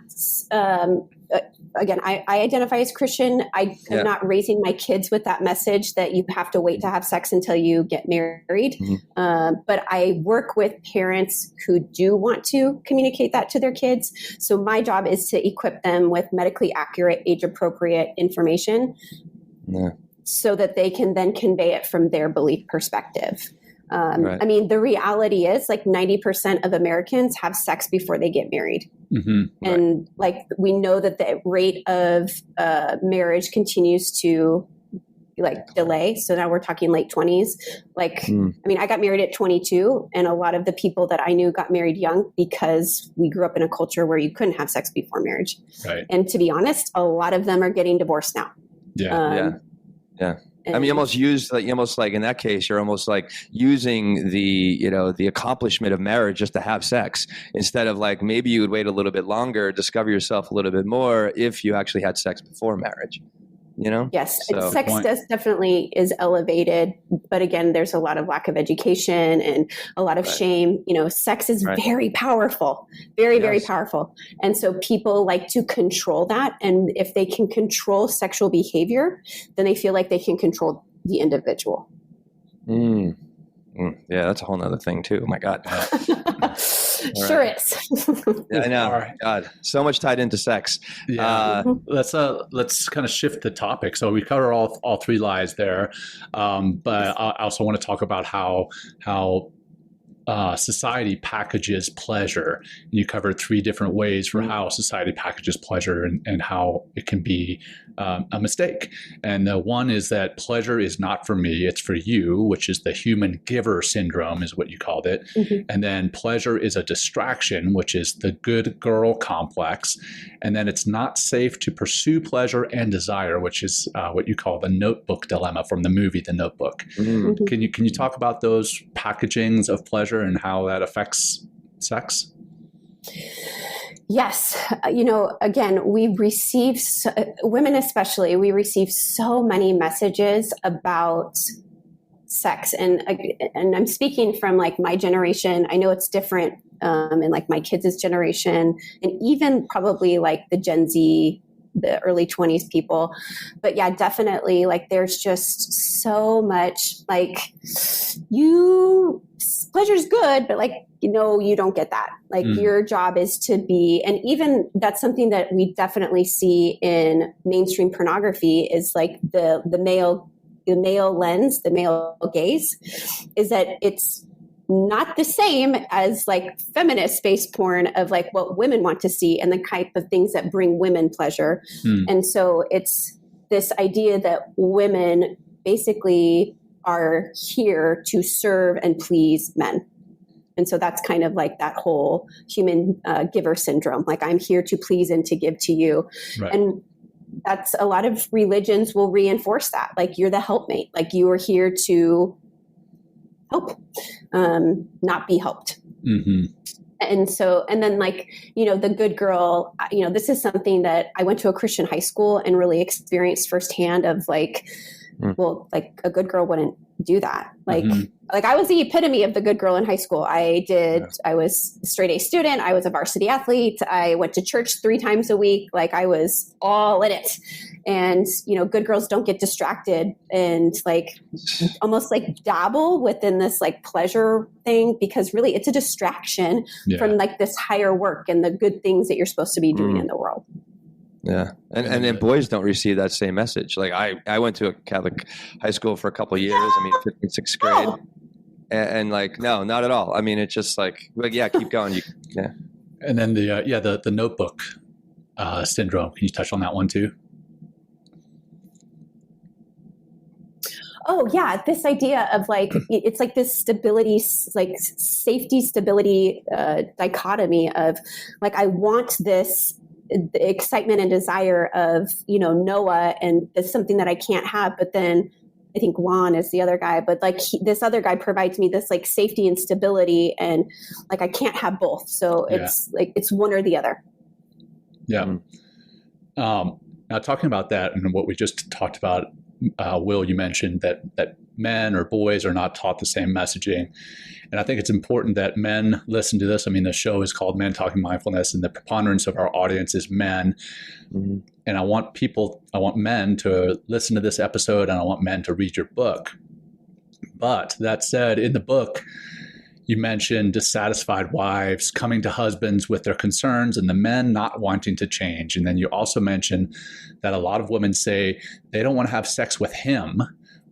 again, I identify as Christian. I am not raising my kids with that message that you have to wait to have sex until you get married. But I work with parents who do want to communicate that to their kids. So my job is to equip them with medically accurate, age appropriate information so that they can then convey it from their belief perspective. Right. I mean, the reality is like 90% of Americans have sex before they get married. And like, we know that the rate of marriage continues to like delay. So now we're talking late 20s. Like, I mean, I got married at 22, and a lot of the people that I knew got married young because we grew up in a culture where you couldn't have sex before marriage. Right. And to be honest, a lot of them are getting divorced now. Yeah. I mean, almost like in that case, you're almost like using the accomplishment of marriage just to have sex, instead of like, maybe you would wait a little bit longer, discover yourself a little bit more if you actually had sex before marriage. Yes, so, sex definitely is elevated, but again, there's a lot of lack of education and a lot of shame. Sex is very powerful, very powerful. And so people like to control that. And if they can control sexual behavior, then they feel like they can control the individual. Yeah, that's a whole nother thing too. Oh my God. Sure is. Yeah, I know. Right. God, so much tied into sex. Yeah. Let's kind of shift the topic. So we cover all three lies there, but I also want to talk about how society packages pleasure. You covered three different ways for how society packages pleasure and how it can be a mistake. And the one is that pleasure is not for me, it's for you, which is the human giver syndrome is what you called it. And then pleasure is a distraction, which is the good girl complex. And then it's not safe to pursue pleasure and desire, which is what you call the notebook dilemma from the movie The Notebook. Can you talk about those packagings of pleasure and how that affects sex? Yes. Again, we receive, women especially, we receive so many messages about sex. And I'm speaking from like my generation. I know it's different in like my kids' generation, and even probably like the Gen Z, the early 20s people. But yeah, definitely, like there's just so much like pleasure's good, but like, you don't get that. Like your job is to be, and even that's something that we definitely see in mainstream pornography is like the male lens, the male gaze, is that it's not the same as like feminist based porn of like what women want to see and the type of things that bring women pleasure. And so it's this idea that women basically are here to serve and please men. And so that's kind of like that whole human giver syndrome. Like, I'm here to please and to give to you. Right. And that's a lot of religions will reinforce that. Like, you're the helpmate. Like, you are here to help, not be helped. Mm-hmm. And then like, the good girl, this is something that I went to a Christian high school and really experienced firsthand of like, well, like a good girl wouldn't do that. Like, like I was the epitome of the good girl in high school. I was a straight A student. I was a varsity athlete. I went to church 3 times a week. Like I was all in it. And, good girls don't get distracted and like almost like dabble within this like pleasure thing, because really it's a distraction from like this higher work and the good things that you're supposed to be doing in the world. Yeah. And then boys don't receive that same message. Like I went to a Catholic high school for a couple of years. I mean, 5th and 6th grade. And like, no, not at all. I mean, it's just like yeah, keep going. And then the notebook syndrome. Can you touch on that one too? Oh yeah. This idea of like, it's like this stability, like safety stability dichotomy of like, I want this, the excitement and desire of, Noah, and it's something that I can't have. But then I think Juan is the other guy, but like this other guy provides me this like safety and stability, and like I can't have both. So it's like it's one or the other. Yeah. Now talking about that and what we just talked about, Will, you mentioned that men or boys are not taught the same messaging. And I think it's important that men listen to this. I mean, the show is called Men Talking Mindfulness, and the preponderance of our audience is men. Mm-hmm. And I want men to listen to this episode, and I want men to read your book. But that said, in the book, you mentioned dissatisfied wives coming to husbands with their concerns and the men not wanting to change. And then you also mentioned that a lot of women say they don't want to have sex with him,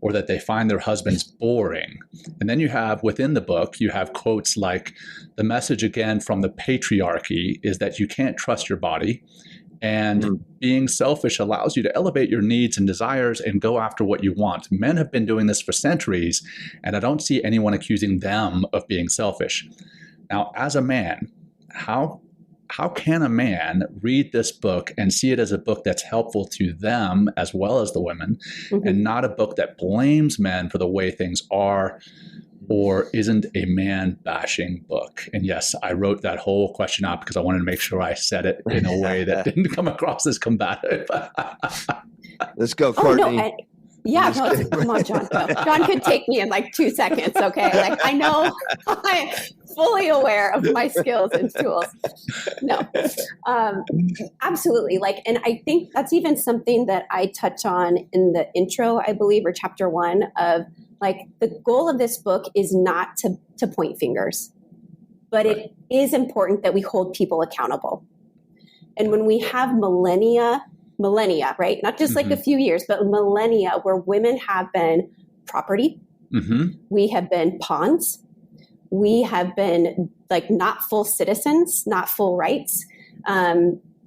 or that they find their husbands boring. And then you have, within the book, you have quotes like, the message again from the patriarchy is that you can't trust your body, and being selfish allows you to elevate your needs and desires and go after what you want. Men have been doing this for centuries, and I don't see anyone accusing them of being selfish. Now, as a man, how can a man read this book and see it as a book that's helpful to them as well as the women, and not a book that blames men for the way things are, or isn't a man-bashing book? And yes, I wrote that whole question out because I wanted to make sure I said it in a way that didn't come across as combative. Let's go, Courtney. Come on, John. No. John could take me in like 2 seconds, okay? Like, I know I'm fully aware of my skills and tools. No, absolutely. Like, and I think that's even something that I touch on in the intro, I believe, or chapter 1 of like, the goal of this book is not to point fingers, but it is important that we hold people accountable. And when we have millennia, right? Not just like a few years, but millennia where women have been property. We have been pawns. We have been like not full citizens, not full rights.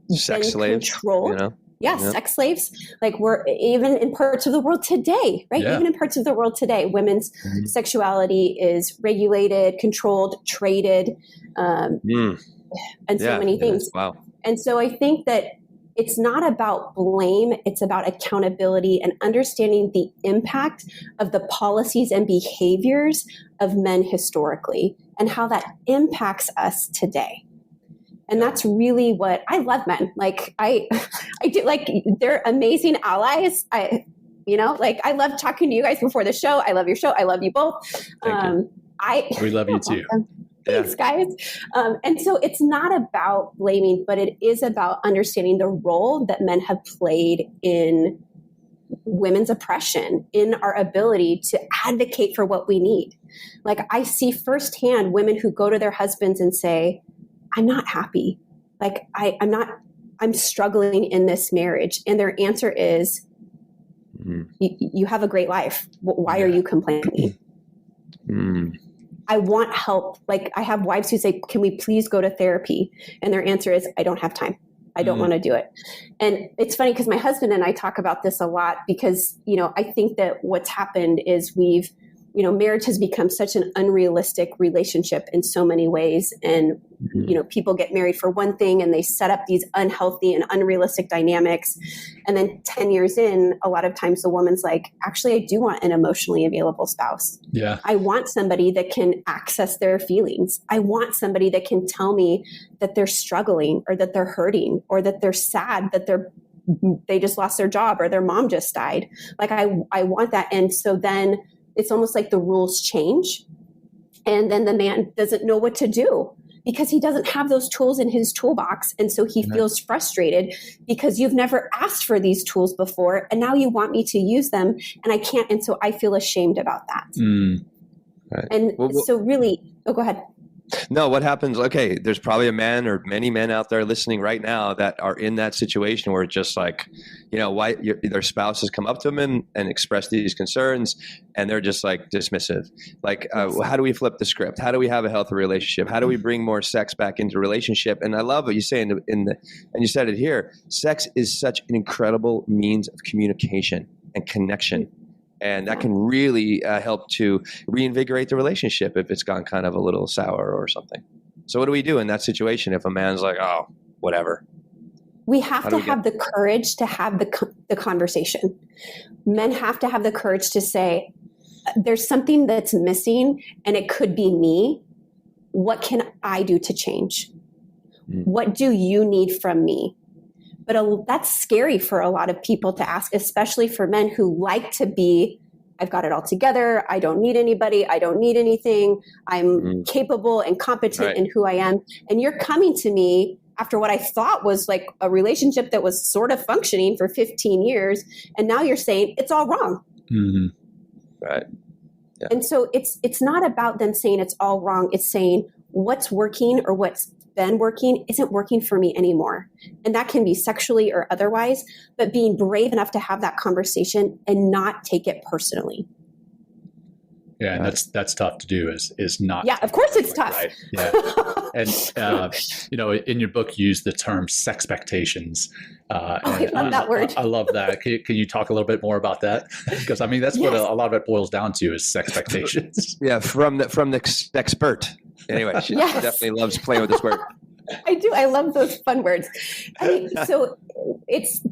Sex slaves. Controlled. Sex slaves. Like we're even in parts of the world today, right? Even in parts of the world today, women's sexuality is regulated, controlled, traded, and so many things. Wow. And so I think that it's not about blame, it's about accountability and understanding the impact of the policies and behaviors of men historically and how that impacts us today. And that's really what I love men. Like I do, like they're amazing allies. I love talking to you guys before the show. I love your show. I love you both. We love you too. Thanks, guys. And so it's not about blaming, but it is about understanding the role that men have played in women's oppression, in our ability to advocate for what we need. Like I see firsthand women who go to their husbands and say, I'm not happy. Like I'm struggling in this marriage. And their answer is, you have a great life. Why are you complaining? I want help. Like I have wives who say, can we please go to therapy? And their answer is, I don't have time. I don't want to do it. And it's funny because my husband and I talk about this a lot because, I think that what's happened is we've marriage has become such an unrealistic relationship in so many ways. And, people get married for one thing and they set up these unhealthy and unrealistic dynamics. And then 10 years in, a lot of times the woman's like, actually, I do want an emotionally available spouse. Yeah. I want somebody that can access their feelings. I want somebody that can tell me that they're struggling or that they're hurting or that they're sad, that they just lost their job or their mom just died. Like I want that. And so then it's almost like the rules change. And then the man doesn't know what to do because he doesn't have those tools in his toolbox. And so he feels frustrated because you've never asked for these tools before. And now you want me to use them and I can't. And so I feel ashamed about that. Right. And so really, go ahead. No, what happens? Okay, there's probably a man or many men out there listening right now that are in that situation where it's just like, why their spouse has come up to them and expressed these concerns, and they're just like dismissive. Like, how do we flip the script? How do we have a healthy relationship? How do we bring more sex back into relationship? And I love what you say and you said it here. Sex is such an incredible means of communication and connection. And that can really help to reinvigorate the relationship if it's gone kind of a little sour or something. So what do we do in that situation if a man's like, oh, whatever? We have to have the courage to have the conversation. Men have to have the courage to say, there's something that's missing and it could be me. What can I do to change? What do you need from me? But that's scary for a lot of people to ask, especially for men who like to be, I've got it all together. I don't need anybody. I don't need anything. I'm capable and competent in who I am. And you're coming to me after what I thought was like a relationship that was sort of functioning for 15 years. And now you're saying it's all wrong. Mm-hmm. Right. Yeah. And so it's not about them saying it's all wrong. It's saying what's working or what's been working isn't working for me anymore. And that can be sexually or otherwise, but being brave enough to have that conversation and not take it personally. Yeah, and that's tough to do is not. Yeah, of course it's tough. Right. Yeah. And, in your book, you use the term sexpectations. I love that word. I love that. Can you talk a little bit more about that? Because, that's what a lot of it boils down to is sexpectations. Yeah, from the expert. Anyway, she definitely loves playing with this word. I do. I love those fun words. So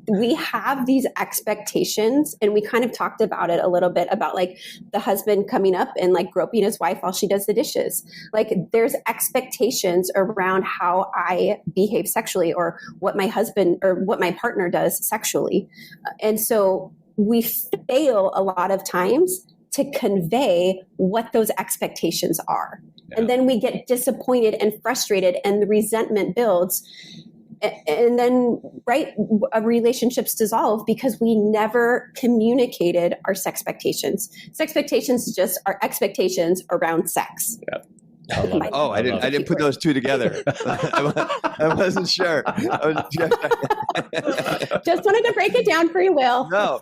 we have these expectations, and we kind of talked about it a little bit about like the husband coming up and like groping his wife while she does the dishes. Like there's expectations around how I behave sexually or what my husband or what my partner does sexually. And so we fail a lot of times to convey what those expectations are. Yeah. And then we get disappointed and frustrated and the resentment builds. And then, relationships dissolve because we never communicated our sexpectations. Sexpectations just are expectations around sex. Yeah. I didn't put those two together. I wasn't sure. Just wanted to break it down for you, Will. No.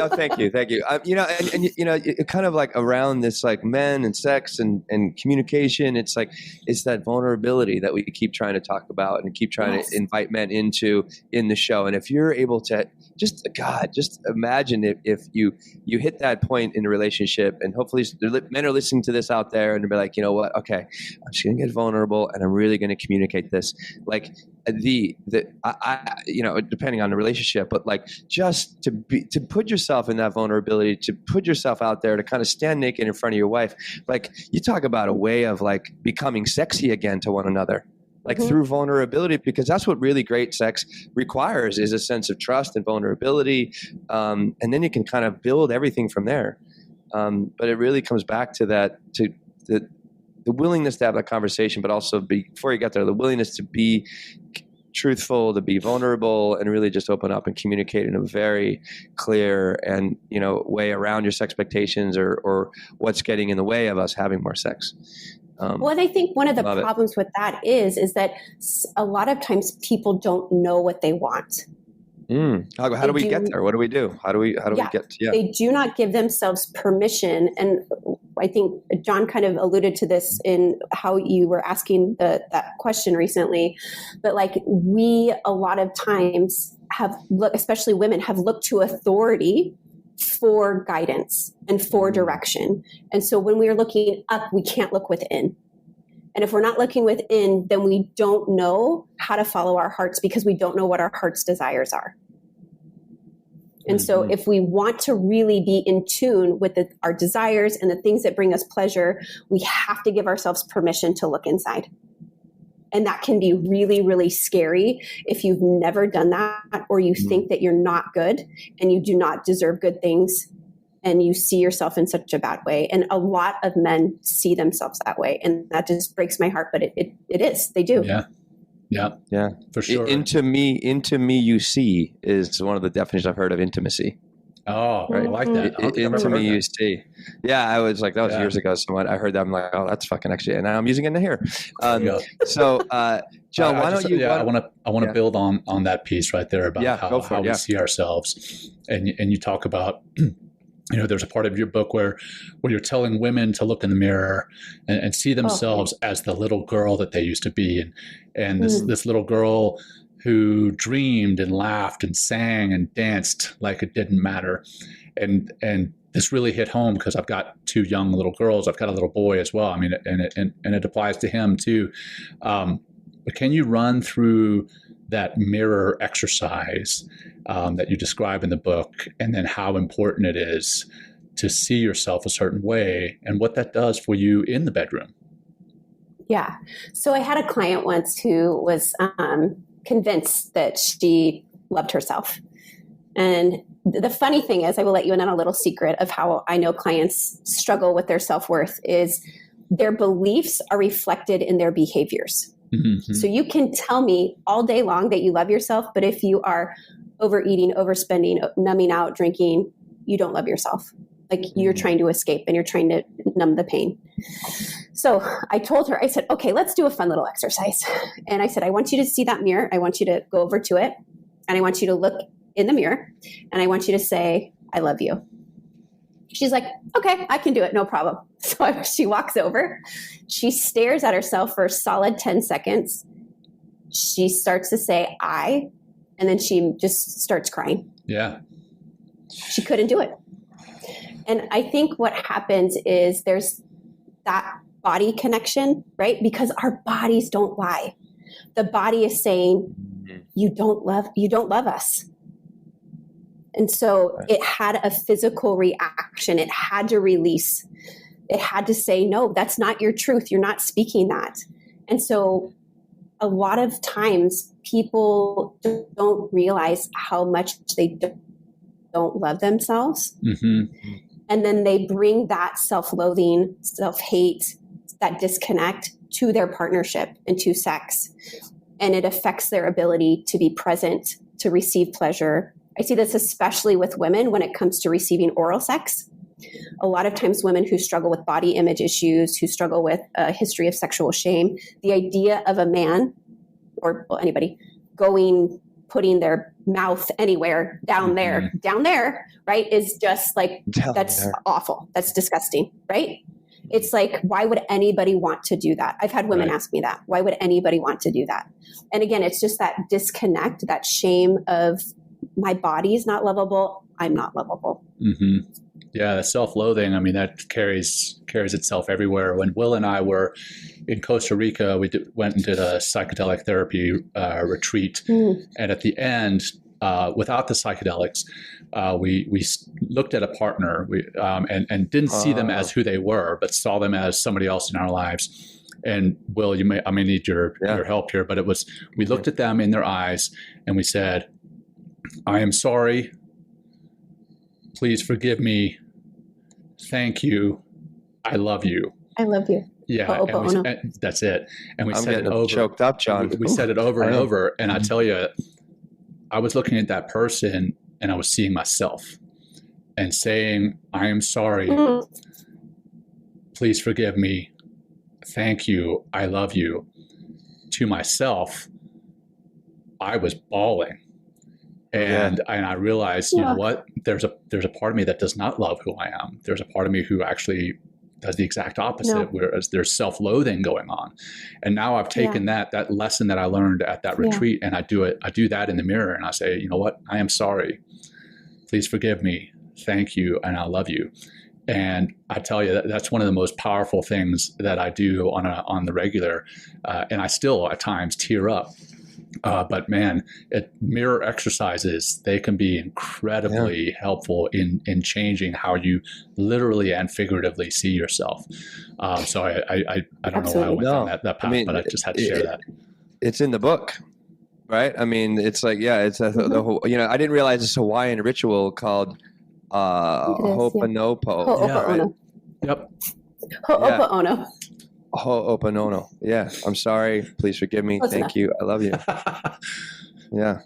Thank you. And kind of like around this, like men and sex and communication. It's that vulnerability that we keep trying to talk about and keep trying to invite men into in the show. And if you're able to just imagine if you hit that point in a relationship, and hopefully men are listening to this out there and they'll be like, you know what? Okay, I'm just going to get vulnerable and I'm really going to communicate this. Like depending on the relationship, but like just to put yourself in that vulnerability, to put yourself out there, to kind of stand naked in front of your wife. Like you talk about a way of like becoming sexy again to one another. Like through vulnerability, because that's what really great sex requires is a sense of trust and vulnerability. And then you can kind of build everything from there. But it really comes back to that, to the willingness to have that conversation, but also before you get there, the willingness to be truthful, to be vulnerable, and really just open up and communicate in a very clear and way around your expectations or what's getting in the way of us having more sex. And I think one of the problems with that is that a lot of times people don't know what they want. How do we get there? What do we do? How do we get? Yeah. They do not give themselves permission. And I think John kind of alluded to this in how you were asking that question recently. But like we, a lot of times especially women have looked to authority for guidance and for direction. And so when we are looking up, we can't look within. And if we're not looking within, then we don't know how to follow our hearts because we don't know what our heart's desires are. And so if we want to really be in tune with our desires and the things that bring us pleasure, we have to give ourselves permission to look inside. And that can be really, really scary if you've never done that, or you think that you're not good and you do not deserve good things, and you see yourself in such a bad way. And a lot of men see themselves that way. And that just breaks my heart, but it is. They do. Yeah, for sure. Into me you see is one of the definitions I've heard of intimacy. Oh, right. I like that. Into me you see. Yeah, I was like, that was years ago. Someone I heard that, I'm like, oh, that's fucking actually, and now I'm using it in here. So, John, why don't you? I want to build on that piece right there about how we see ourselves, and you talk about. There's a part of your book where you're telling women to look in the mirror and see themselves as the little girl that they used to be. And this little girl who dreamed and laughed and sang and danced like it didn't matter. And this really hit home because I've got 2 young little girls. I've got a little boy as well. I mean, and it applies to him too. But can you run through that mirror exercise that you describe in the book, and then how important it is to see yourself a certain way and what that does for you in the bedroom? Yeah. So I had a client once who was convinced that she loved herself. And the funny thing is, I will let you in on a little secret of how I know clients struggle with their self-worth, is their beliefs are reflected in their behaviors. Mm-hmm. So you can tell me all day long that you love yourself, but if you are overeating, overspending, numbing out, drinking, you don't love yourself. Like you're trying to escape and you're trying to numb the pain. So I told her, I said, okay, let's do a fun little exercise. And I said, I want you to see that mirror. I want you to go over to it. And I want you to look in the mirror. And I want you to say, I love you. She's like, okay, I can do it. No problem. So she walks over. She stares at herself for a solid 10 seconds. She starts to say, I, and then she just starts crying. Yeah. She couldn't do it. And I think what happens is there's that body connection, right? Because our bodies don't lie. The body is saying, you don't love us. And so it had a physical reaction. It had to release. It had to say, no, that's not your truth. You're not speaking that. And so a lot of times people don't realize how much they don't love themselves. Mm-hmm. And then they bring that self-loathing, self-hate, that disconnect to their partnership and to sex. And it affects their ability to be present, to receive pleasure. I see this especially with women when it comes to receiving oral sex. A lot of times women who struggle with body image issues, who struggle with a history of sexual shame, the idea of a man or anybody putting their mouth anywhere down there, right, is just like, that's awful. That's disgusting, right? It's like, why would anybody want to do that? I've had women ask me that. Why would anybody want to do that? And again, it's just that disconnect, that shame of my body's not lovable. I'm not lovable. Mm-hmm. Yeah, the self-loathing, I mean, that carries itself everywhere. When Will and I were in Costa Rica, we went and did a psychedelic therapy retreat. And at the end, without the psychedelics, we looked at a partner and didn't see them as who they were, but saw them as somebody else in our lives. And Will, I may need your help here, but we looked at them in their eyes and we said, I am sorry. Please forgive me. Thank you. I love you. I love you. Yeah, and that's it. And we said it over. Choked up, John. We said it over and over. And I tell you, I was looking at that person and I was seeing myself and saying, I am sorry. Please forgive me. Thank you. I love you. To myself, I was bawling. And I realized, you know what, there's a part of me that does not love who I am. There's a part of me who actually does the exact opposite, whereas there's self-loathing going on. And now I've taken that lesson that I learned at that retreat, and I do that in the mirror, and I say, you know what, I am sorry. Please forgive me. thank you, and I love you. And I tell you, that's one of the most powerful things that I do on the regular. And I still at times tear up. But man, mirror exercises, they can be incredibly helpful in changing how you literally and figuratively see yourself. So I don't know why I went down that path, but I just had to share that. It's in the book, right? I mean, it's like, it's the whole, I didn't realize this Hawaiian ritual called Ho'oponopo. Ho'oponopo. Yep. Ho'oponopo. Ho'oponopo. Yeah. I'm sorry. Please forgive me. Close Thank enough. you. I love you. Yeah.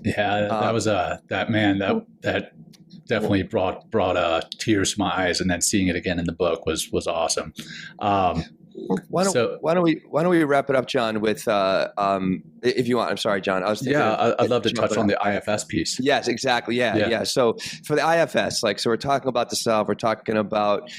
Yeah. That was that definitely brought tears to my eyes, and then seeing it again in the book was awesome. Why don't we wrap it up, John, with if you want. I'm sorry, John. I'd love to touch on the IFS piece. Yes, exactly. Yeah. So for the IFS, so we're talking about the self. We're talking about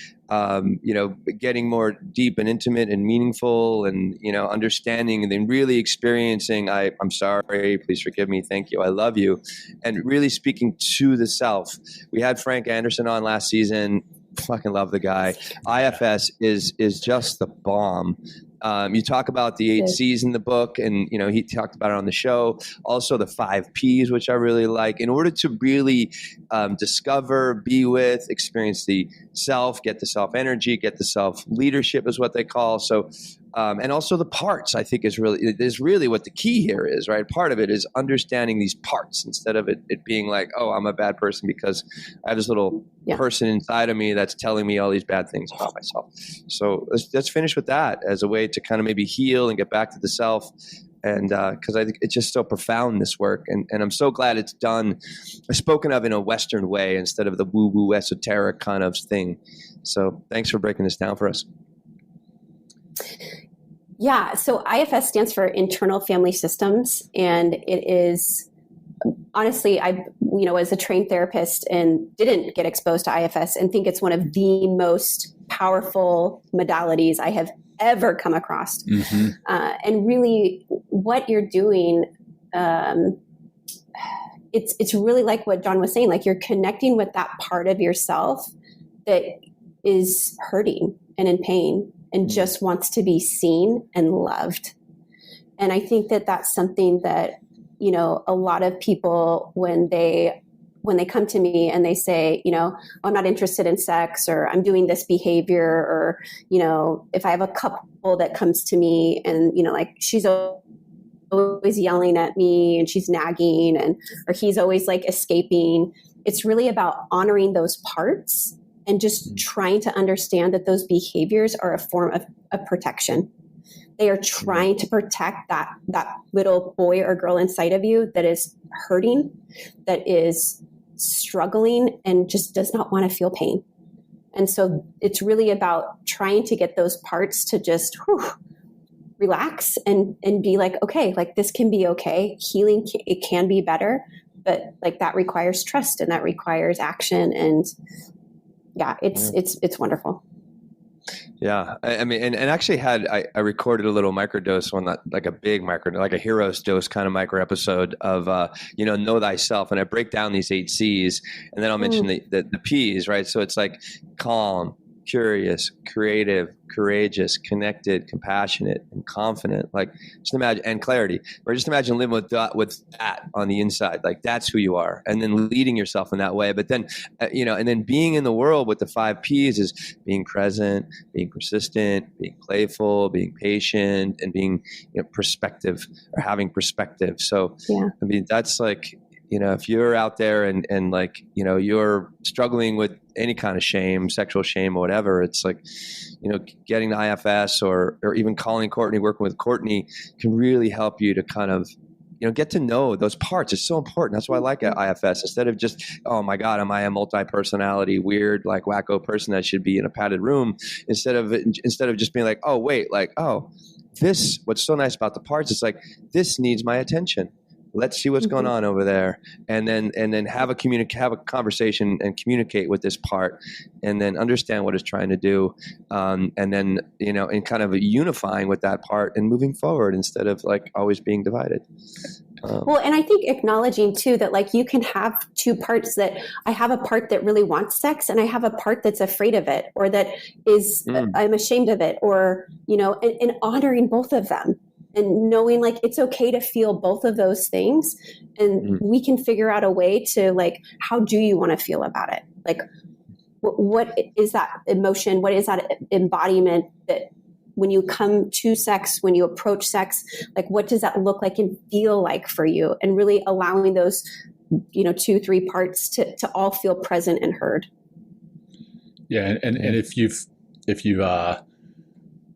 getting more deep and intimate and meaningful, and understanding, and then really experiencing. I'm sorry. Please forgive me. Thank you. I love you, and really speaking to the self. We had Frank Anderson on last season. Fucking love the guy. IFS is just the bomb. You talk about the 8 C's in the book, and he talked about it on the show. Also the 5 P's, which I really like. In order to really discover, be with, experience the self, get the self energy, get the self leadership is what they call. So, and also the parts, I think is really what the key here is, right? Part of it is understanding these parts instead of it being like, oh, I'm a bad person because I have this little person inside of me that's telling me all these bad things about myself. So let's finish with that as a way to kind of maybe heal and get back to the self. And because I think it's just so profound, this work. And I'm so glad it's done, spoken of in a Western way instead of the woo-woo esoteric kind of thing. So thanks for breaking this down for us. Yeah, so IFS stands for Internal Family Systems, and it is, honestly, I was a trained therapist and didn't get exposed to IFS, and think it's one of the most powerful modalities I have ever come across. Mm-hmm. And really, what you're doing, it's really like what John was saying, like you're connecting with that part of yourself that is hurting and in pain and just wants to be seen and loved. And I think that that's something that, a lot of people, when they come to me and they say, I'm not interested in sex, or I'm doing this behavior, or, if I have a couple that comes to me and, like she's always yelling at me and she's nagging, or he's always like escaping. It's really about honoring those parts and just trying to understand that those behaviors are a form of protection. They are trying to protect that little boy or girl inside of you that is hurting, that is struggling, and just does not want to feel pain. And so it's really about trying to get those parts to just relax and be like, okay, like this can be okay. Healing, it can be better, but like that requires trust and that requires action. And it's wonderful. Yeah. I mean, and actually I recorded a little microdose one, not like a big micro, like a hero's dose kind of micro episode of, know thyself. And I break down these 8 C's, and then I'll mention the P's, right? So it's like calm, curious, creative, courageous, connected, compassionate, and confident. Like just imagine, and clarity, or just imagine living with that on the inside. Like that's who you are, and then leading yourself in that way. But then, and then being in the world with the 5 P's is being present, being persistent, being playful, being patient, and being perspective, or having perspective. So, I mean, that's like, if you're out there and like, you're struggling with any kind of shame, sexual shame or whatever, it's like, getting the IFS or even calling Courtney, working with Courtney can really help you to kind of, get to know those parts. It's so important. That's why I like IFS. Instead of just, oh my God, am I a multi-personality, weird, like wacko person that should be in a padded room? Instead of just being like, oh, wait, like, oh, this, what's so nice about the parts, it's like, this needs my attention. Let's see what's going on over there, and then have a conversation and communicate with this part, and then understand what it's trying to do, and then and kind of unifying with that part and moving forward instead of like always being divided. Well, and I think acknowledging too that like you can have two parts, that I have a part that really wants sex and I have a part that's afraid of it, or that is I'm ashamed of it, or, you know, and honoring both of them and knowing like it's okay to feel both of those things. And we can figure out a way to like, how do you want to feel about it? Like, what is that emotion? What is that embodiment that when you come to sex, when you approach sex, like what does that look like and feel like for you? And really allowing those, you know, 2-3 parts to all feel present and heard. Yeah. And if you've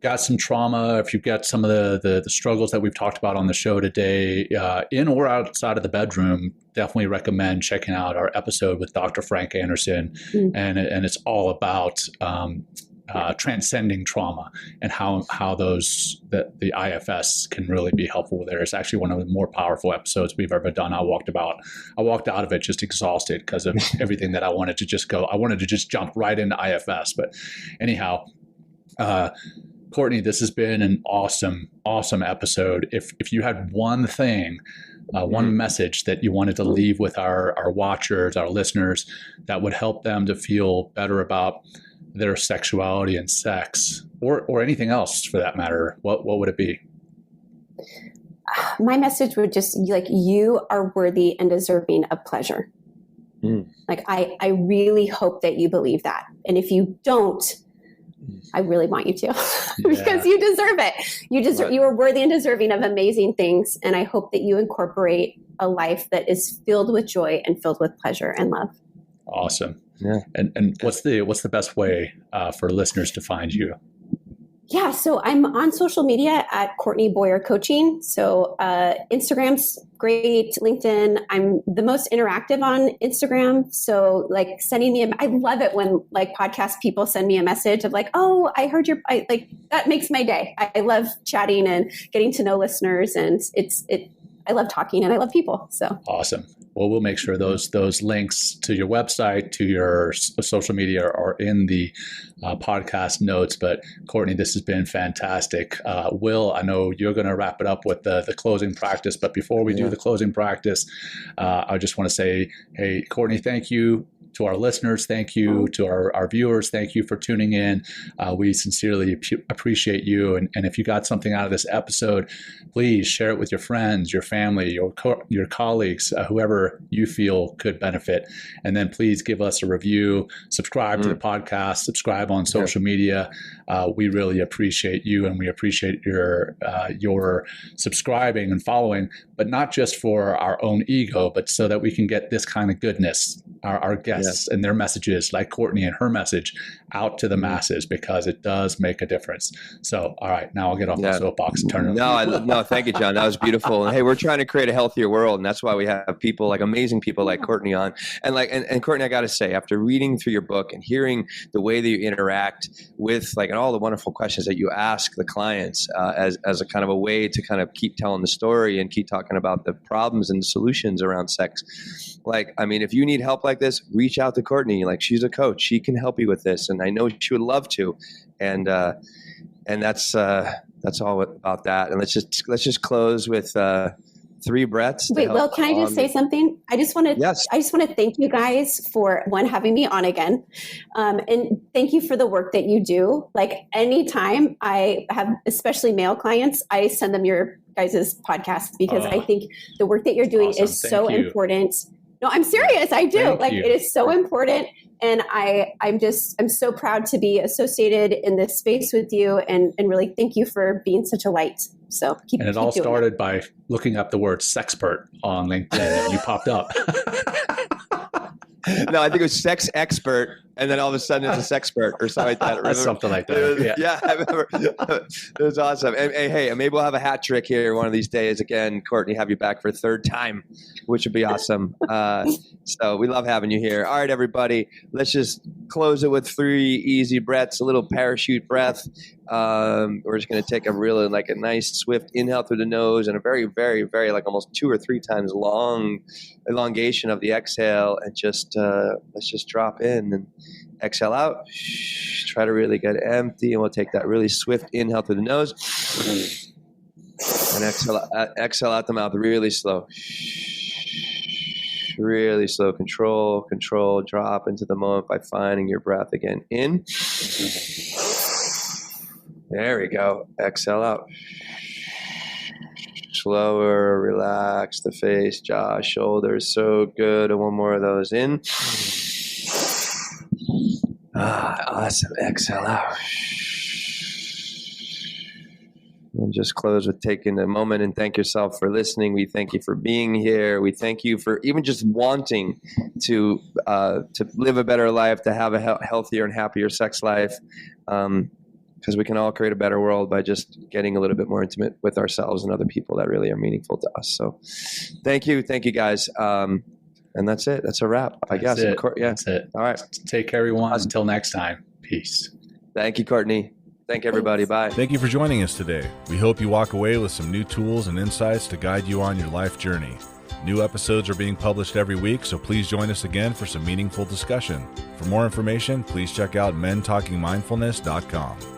got some trauma, if you've got some of the struggles that we've talked about on the show today, in or outside of the bedroom, definitely recommend checking out our episode with Dr. Frank Anderson. And it's all about transcending trauma and how the IFS can really be helpful there. It's actually one of the more powerful episodes we've ever done. I walked out of it just exhausted because of everything that I wanted to just jump right into IFS. But anyhow, Courtney, this has been an awesome episode. If you had one thing, one message that you wanted to leave with our watchers, our listeners, that would help them to feel better about their sexuality and sex, or anything else for that matter, what would it be? My message would just be like, you are worthy and deserving of pleasure. Like, I really hope that you believe that. And if you don't, I really want you to, because you deserve it. You are worthy and deserving of amazing things. And I hope that you incorporate a life that is filled with joy and filled with pleasure and love. Awesome. Yeah. And what's the best way for listeners to find you? Yeah. So I'm on social media at Courtney Boyer Coaching. So Instagram's great. LinkedIn, I'm the most interactive on Instagram. So like sending me, I love it when like podcast people send me a message of like, oh, I heard that makes my day. I love chatting and getting to know listeners, and I love talking and I love people. So awesome. Well, we'll make sure those links to your website, to your social media are in the podcast notes. But Courtney, this has been fantastic. Will, I know you're going to wrap it up with the closing practice. But before we do the closing practice, I just want to say, hey, Courtney, thank you. To our listeners, thank you. To our viewers, thank you for tuning in. We sincerely appreciate you. And if you got something out of this episode, please share it with your friends, your family, your colleagues, whoever you feel could benefit. And then please give us a review, subscribe to the podcast, subscribe on social media. We really appreciate you, and we appreciate your subscribing and following, but not just for our own ego, but so that we can get this kind of goodness, our guests and their messages, like Courtney and her message, out to the masses, because it does make a difference. So, all right, now I'll get off my soapbox and turn it over. No, thank you, John. That was beautiful. And hey, we're trying to create a healthier world, and that's why we have people like amazing people like Courtney on. And Courtney, I got to say, after reading through your book and hearing the way that you interact with and all the wonderful questions that you ask the clients as a kind of a way to kind of keep telling the story and keep talking about the problems and solutions around sex. If you need help like this, reach out to Courtney. Like, she's a coach. She can help you with this. And I know she would love to. And that's all about that. And let's just close with 3 breaths. Wait, Will, can I just say something? I just want to thank you guys for having me on again. And thank you for the work that you do. Like, anytime I have, especially male clients, I send them your guys' podcast, because I think the work that you're doing is so important. No, I'm serious. I do. It is so important. And I'm so proud to be associated in this space with you, and really thank you for being such a light. So keep And it keep all doing started that. by looking up the word sexpert on LinkedIn, and you popped up. No, I think it was sex expert, and then all of a sudden it's a sexpert or something like that. Remember? Something like that. Yeah, I remember. It was awesome. And hey, maybe we'll have a hat trick here one of these days. Again, Courtney, have you back for a 3rd time, which would be awesome. So we love having you here. All right, everybody, let's just close it with 3 easy breaths, a little parachute breath. We're just going to take a nice swift inhale through the nose, and a very, very, very almost 2 or 3 times long elongation of the exhale, and let's just drop in and exhale out. Try to really get empty, and we'll take that really swift inhale through the nose. And exhale out the mouth really slow. Really slow. Control. Drop into the moment by finding your breath again. In. There we go. Exhale out. Slower. Relax the face, jaw, shoulders. So good. And one more of those. In. Awesome. Exhale out. And just close with taking a moment and thank yourself for listening. We thank you for being here. We thank you for even just wanting to live a better life, to have a healthier and happier sex life, because we can all create a better world by just getting a little bit more intimate with ourselves and other people that really are meaningful to us. So thank you guys. And that's it. That's a wrap, I guess. That's it. All right. Take care, everyone. Until next time. Peace. Thank you, Courtney. Thank everybody. Bye. Thank you for joining us today. We hope you walk away with some new tools and insights to guide you on your life journey. New episodes are being published every week, so please join us again for some meaningful discussion. For more information, please check out mentalkingmindfulness.com.